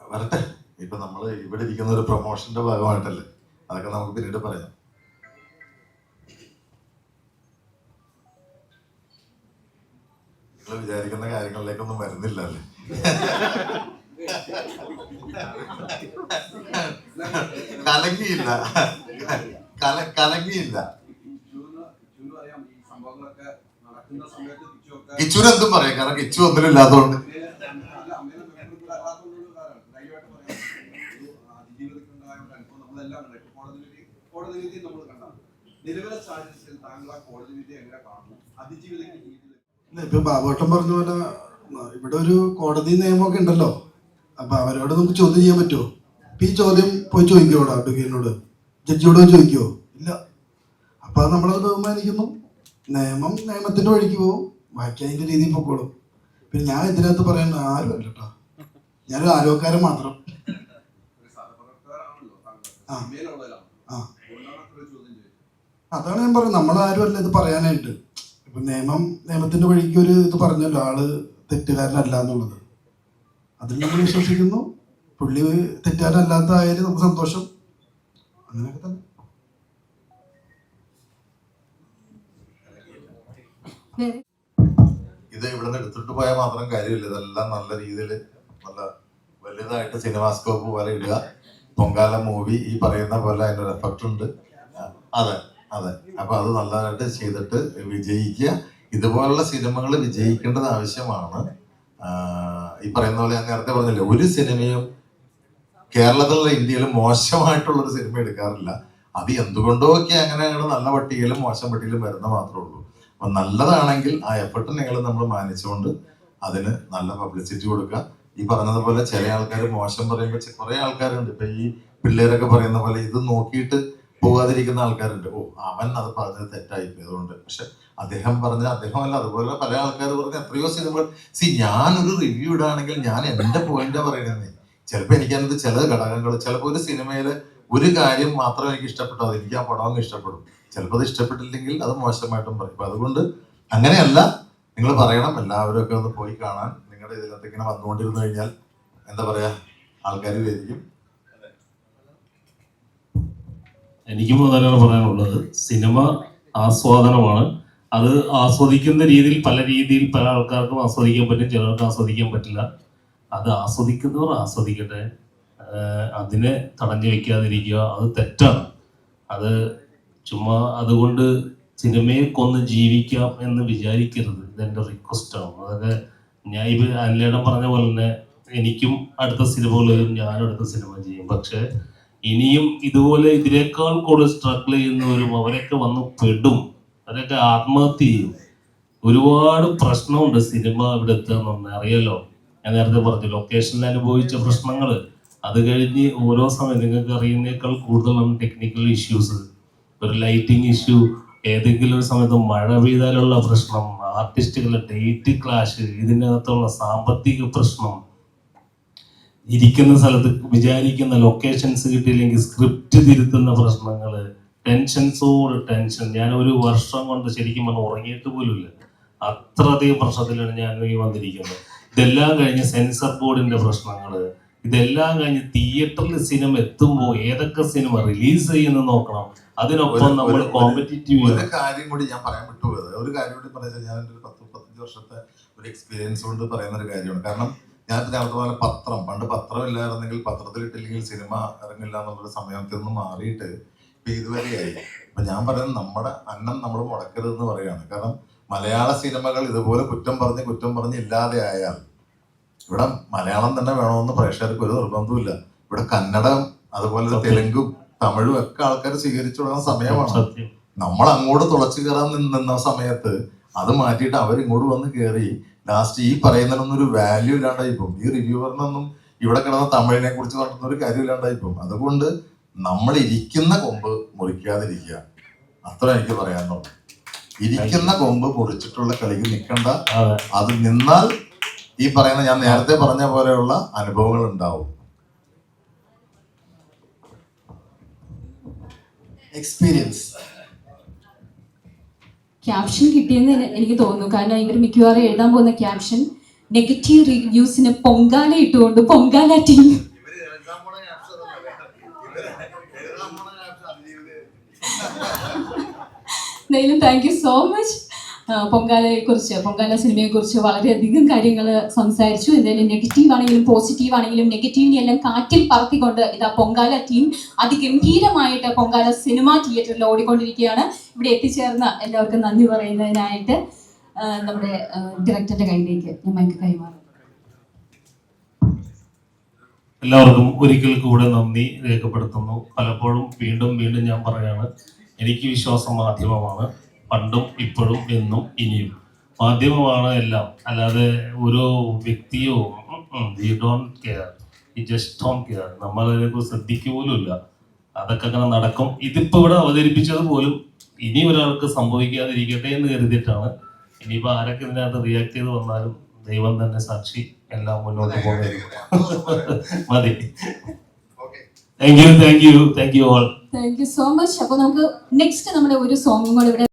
വരട്ടെ. ഇപ്പൊ നമ്മൾ ഇവിടെ ഇരിക്കുന്ന ഒരു പ്രൊമോഷന്റെ ഭാഗമായിട്ടല്ലേ, അതൊക്കെ നമുക്ക് പിന്നീട് പറയാം. നിങ്ങൾ വിചാരിക്കുന്ന കാര്യങ്ങളിലേക്കൊന്നും വരുന്നില്ല അല്ലേ? കലങ്ങിയില്ല, കലങ്ങിയില്ല. കിച്ചുവിന് എന്തും പറയാം, കാരണം കിച്ചു ഒന്നിനും ഇല്ലാത്തതുകൊണ്ട്. ഇപ്പൊ ബാബുവേട്ടൻ പറഞ്ഞ പോലെ ഇവിടെ ഒരു കോടതി നിയമമൊക്കെ ഉണ്ടല്ലോ, അപ്പൊ അവരോട് നമുക്ക് ചോദ്യം ചെയ്യാൻ പറ്റുമോ? ഇപ്പൊ ഈ ചോദ്യം പോയി ചോദിക്കോ അഡ്വക്കേറ്റിനോട്, ജഡ്ജിയോട് ചോദിക്കുവോ? ഇല്ല. അപ്പൊ അത് നമ്മളത് ബഹുമാനിക്കുന്നു. നിയമം നിയമത്തിന്റെ വഴിക്ക് പോകും, ബാക്കി അതിന്റെ രീതിയിൽ പൊക്കോളും. പിന്നെ ഞാൻ ഇതിനകത്ത് പറയാൻ ആരും അല്ല കേട്ടോ, ഞാനൊരു ആലോചനക്കാരൻ മാത്രം. അതാണ് ഞാൻ പറയുന്നത്, നമ്മളാരും അല്ല ഇത് പറയാനായിട്ട്. ഇപ്പൊ നിയമത്തിന്റെ വഴിക്ക് ഒരു ഇത് പറഞ്ഞല്ലോ, ആള് തെറ്റുകാരനല്ല എന്നുള്ളത്, അതിൽ നമ്മൾ വിശ്വസിക്കുന്നു. പുള്ളി തെറ്റുകാരനല്ലാത്തതായാലും നമുക്ക് സന്തോഷം, അങ്ങനെയൊക്കെ തന്നെ. ഇത് ഇവിടുന്ന് എടുത്തിട്ട് പോയാൽ മാത്രം കാര്യമില്ല, ഇതെല്ലാം നല്ല രീതിയിൽ നല്ല വലുതായിട്ട് സിനിമാസ്കോപ്പ് പോലെ ഇടുക. പൊങ്കാല മൂവി ഈ പറയുന്ന പോലെ അതിനൊരു എഫക്റ്റ് ഉണ്ട്. അതെ അതെ, അപ്പൊ അത് നല്ലതായിട്ട് ചെയ്തിട്ട് വിജയിക്കുക. ഇതുപോലുള്ള സിനിമകൾ വിജയിക്കേണ്ടത് ആവശ്യമാണ്. ഈ പറയുന്ന പോലെ ഞാൻ നേരത്തെ പറഞ്ഞില്ലേ, ഒരു സിനിമയും കേരളത്തിലുള്ള ഇന്ത്യയിൽ മോശമായിട്ടുള്ളൊരു സിനിമ എടുക്കാറില്ല. അത് എന്തുകൊണ്ടൊക്കെ അങ്ങനെയാണ് നല്ല പട്ടികയിലും മോശം പട്ടികയിലും വരുന്ന മാത്രമേ ഉള്ളൂ. അപ്പൊ നല്ലതാണെങ്കിൽ ആ എഫർട്ട് നിങ്ങൾ നമ്മൾ മാനിച്ചുകൊണ്ട് അതിന് നല്ല പബ്ലിസിറ്റി കൊടുക്കുക. ഈ പറഞ്ഞതുപോലെ ചില ആൾക്കാർ മോശം പറയുമ്പോൾ കുറെ ആൾക്കാരുണ്ട്, ഇപ്പൊ ഈ പിള്ളേരൊക്കെ പറയുന്ന പോലെ ഇത് നോക്കിയിട്ട് പോകാതിരിക്കുന്ന ആൾക്കാരുണ്ട്. ഓ, അവൻ അത് പറഞ്ഞത് തെറ്റായിപ്പോയി അതുകൊണ്ട്. പക്ഷെ അദ്ദേഹമല്ല, അതുപോലെ പല ആൾക്കാർ പറഞ്ഞ എത്രയോ സിനിമകൾ. ഞാനൊരു റിവ്യൂ ഇടാണെങ്കിൽ ഞാൻ എന്റെ പോയിന്റാ പറയണേ. ചിലപ്പോൾ എനിക്കതിനകത്ത് ചില ഘടകങ്ങൾ, ചിലപ്പോൾ ഒരു സിനിമയിലെ ഒരു കാര്യം മാത്രം എനിക്ക് ഇഷ്ടപ്പെട്ടു, അത് എനിക്ക് ആ പടം അങ്ങ് ഇഷ്ടപ്പെടും. ചിലപ്പോൾ അത് ഇഷ്ടപ്പെട്ടില്ലെങ്കിൽ അത് മോശമായിട്ടും പറയും. അപ്പൊ അതുകൊണ്ട് അങ്ങനെയല്ല, നിങ്ങൾ പറയണം, എല്ലാവരും ഒക്കെ ഒന്ന് പോയി കാണാൻ. നിങ്ങളുടെ ഇതിനകത്ത് ഇങ്ങനെ വന്നുകൊണ്ടിരുന്നു കഴിഞ്ഞാൽ എന്താ പറയാ, ആൾക്കാർ വരികയും. എനിക്കും അതാണ് പറയാനുള്ളത്. സിനിമ ആസ്വാദനമാണ്. അത് ആസ്വദിക്കുന്ന രീതിയിൽ പല ആൾക്കാർക്കും ആസ്വദിക്കാൻ പറ്റും, ചിലർക്ക് ആസ്വദിക്കാൻ പറ്റില്ല. അത് ആസ്വദിക്കുന്നവർ ആസ്വദിക്കട്ടെ, അതിനെ തടഞ്ഞു വെക്കാതിരിക്കുക, അത് തെറ്റാണ്. അത് ചുമ്മാ അതുകൊണ്ട് സിനിമയെ കൊന്ന് ജീവിക്കാം എന്ന് വിചാരിക്കരുത്. ഇതെൻ്റെ റിക്വസ്റ്റാണ്. അതൊക്കെ ഞാൻ ഇപ്പം അല്ലേടം പറഞ്ഞ പോലെ തന്നെ എനിക്കും അടുത്ത സിനിമകൾ വരും, ഞാനും അടുത്ത സിനിമ ചെയ്യും. പക്ഷെ ഇനിയും ഇതുപോലെ ഇതിനേക്കാൾ കൂടുതൽ സ്ട്രഗിൾ ചെയ്യുന്നവരും അവരൊക്കെ വന്ന് പെടും, അവരൊക്കെ ആത്മഹത്യ ചെയ്യും. ഒരുപാട് പ്രശ്നമുണ്ട് സിനിമ ഇവിടെ എത്തുക അറിയാലോ. ഞാൻ നേരത്തെ പറഞ്ഞു ലൊക്കേഷനിൽ അനുഭവിച്ച പ്രശ്നങ്ങൾ, അത് കഴിഞ്ഞ് ഓരോ സമയം നിങ്ങൾക്ക് അറിയുന്നേക്കാൾ കൂടുതലാണ് ടെക്നിക്കൽ ഇഷ്യൂസ്. ഒരു ലൈറ്റിംഗ് ഇഷ്യൂ, ഏതെങ്കിലും ഒരു സമയത്ത് മഴ പെയ്താലുള്ള പ്രശ്നം, ആർട്ടിസ്റ്റുകളുടെ ഡേറ്റ് ക്ലാഷ്, ഇതിനകത്തുള്ള സാമ്പത്തിക പ്രശ്നം, ഇരിക്കുന്ന സ്ഥലത്ത് വിചാരിക്കുന്ന ലൊക്കേഷൻസ് കിട്ടിയില്ലെങ്കിൽ സ്ക്രിപ്റ്റ് തിരുത്തുന്ന പ്രശ്നങ്ങൾ, ടെൻഷൻസോട് ടെൻഷൻ. ഞാൻ ഒരു വർഷം കൊണ്ട് ശരിക്കും പറഞ്ഞാൽ ഉറങ്ങിയിട്ട് പോലുമില്ല, അത്രയധികം പ്രശ്നത്തിലാണ് ഞാൻ ഈ വന്നിരിക്കുന്നത്. ഇതെല്ലാം കഴിഞ്ഞ് സെൻസർ ബോർഡിന്റെ പ്രശ്നങ്ങൾ, ഇതെല്ലാം കഴിഞ്ഞ് തിയേറ്ററിൽ സിനിമ എത്തുമ്പോൾ ഏതൊക്കെ സിനിമ റിലീസ് ചെയ്യുന്ന നോക്കണം. അതിനൊപ്പം നമ്മൾ കോമ്പറ്റീറ്റീവ്. ഒരു കാര്യം കൂടി ഞാൻ പറയാൻ വിട്ടുപോയത്, ഒരു കാര്യം കൂടി പറഞ്ഞാൽ ഞാൻ എൻ്റെ ഒരു 10-15 വർഷത്തെ ഒരു എക്സ്പീരിയൻസ് കൊണ്ട് പറയുന്ന ഒരു കാര്യമാണ്. കാരണം ഞാൻ നേരത്തെ പോലെ പണ്ട് പത്രം ഇല്ലായിരുന്നെങ്കിൽ, പത്രത്തിലിട്ടില്ലെങ്കിൽ സിനിമ ഇറങ്ങില്ല എന്നുള്ളൊരു സമയത്തിൽ നിന്ന് മാറിയിട്ട് ഇപ്പൊ ഇതുവരെയായി. അപ്പൊ ഞാൻ പറയുന്നത് നമ്മുടെ അന്നം നമ്മൾ മുടക്കരുതെന്ന് പറയുകയാണ്. കാരണം മലയാള സിനിമകൾ ഇതുപോലെ കുറ്റം പറഞ്ഞ് ഇല്ലാതെ ആയാൽ, ഇവിടെ മലയാളം തന്നെ വേണമെന്ന് പ്രേക്ഷകർക്ക് ഒരു നിർബന്ധമില്ല. ഇവിടെ കന്നഡ അതുപോലെ തെലുങ്കും തമിഴും ഒക്കെ ആൾക്കാർ സ്വീകരിച്ചു തുടങ്ങുന്ന സമയമാണ്. സത്യം. നമ്മൾ അങ്ങോട്ട് തുളച്ചു കയറാൻ നിന്ന സമയത്ത് അത് മാറ്റിയിട്ട് അവരിങ്ങോട്ട് വന്ന് കയറി ലാസ്റ്റ് ഈ പറയുന്നതിനൊന്നും ഒരു വാല്യൂ ഇല്ലാണ്ടായിപ്പോവും. ഈ റിവ്യൂവറിനൊന്നും ഇവിടെ കിടന്ന തമിഴിനെ കുറിച്ച് പറഞ്ഞ ഒരു കാര്യം ഇല്ലാണ്ടായിപ്പോവും. അതുകൊണ്ട് നമ്മൾ ഇരിക്കുന്ന കൊമ്പ് മുറിക്കാതിരിക്കുക, അത്ര എനിക്ക് പറയാനുള്ളൂ. ഇരിക്കുന്ന കൊമ്പ് മുറിച്ചിട്ടുള്ള കളിക്ക് നിൽക്കണ്ട. അത് നിന്നാൽ ഈ പറയുന്ന ഞാൻ നേരത്തെ പറഞ്ഞ പോലെയുള്ള അനുഭവങ്ങൾ ഉണ്ടാവും. എക്സ്പീരിയൻസ് ക്യാപ്ഷൻ കിട്ടിയെന്ന് എനിക്ക് തോന്നുന്നു. കാരണം ഇവർ മിക്കവാറും എഴുതാൻ പോകുന്ന ക്യാപ്ഷൻ നെഗറ്റീവ് റിവ്യൂസിന് പൊങ്കാല ഇട്ടുകൊണ്ട് പൊങ്കാല ടീം. എന്തായാലും thank you so much. Pongala സിനിമയെക്കുറിച്ച് വളരെയധികം കാര്യങ്ങൾ സംസാരിച്ചു. എന്തായാലും നെഗറ്റീവ് ആണെങ്കിലും പോസിറ്റീവ് ആണെങ്കിലും നെഗറ്റീവിനെ എല്ലാം കാറ്റിൽ പറത്തിക്കൊണ്ട് ഇതാ പൊങ്കാല ടീം അതിഗംഭീരമായിട്ട് പൊങ്കാല സിനിമ തിയേറ്ററിൽ ഓടിക്കൊണ്ടിരിക്കുകയാണ്. ഇവിടെ എത്തിച്ചേർന്ന എല്ലാവർക്കും നന്ദി പറയുന്നതിനായിട്ട് നമ്മുടെ ഡയറക്ടറുടെ കയ്യിലേക്ക് ഞാൻ മൈക്ക് കൈമാറും. എല്ലാവർക്കും ഒരിക്കൽ കൂടെ നന്ദി രേഖപ്പെടുത്തുന്നു. പലപ്പോഴും വീണ്ടും വീണ്ടും ഞാൻ പറയാണ്, എനിക്ക് വിശ്വാസം മാധ്യമമാണ്. പണ്ടും ഇപ്പോഴും എന്നും ഇനിയും മാധ്യമമാണ് എല്ലാം. അല്ലാതെ ഓരോ വ്യക്തിയോ we don't care, we just don't care. നമ്മളതിനെക്കുറിച്ച് ശ്രദ്ധിക്കുക പോലും ഇല്ല. അതൊക്കെ അങ്ങനെ നടക്കും. ഇതിപ്പോൾ ഇവിടെ അവതരിപ്പിച്ചത് പോലും ഇനി ഒരാൾക്ക് സംഭവിക്കാതിരിക്കട്ടെ എന്ന് കരുതിയിട്ടാണ്. ഇനിയിപ്പോൾ ആരൊക്കെ ഇതിനകത്ത് റിയാക്ട് ചെയ്ത് വന്നാലും ദൈവം തന്നെ സാക്ഷി, എല്ലാം മുന്നോട്ട് പോകുന്നത് മതി. Thank you all. Thank you so much. അപ്പോൾ നമുക്ക് നെക്സ്റ്റ് നമ്മുടെ ഒരു സോങ്ങും കൂടെ ഇവിടെ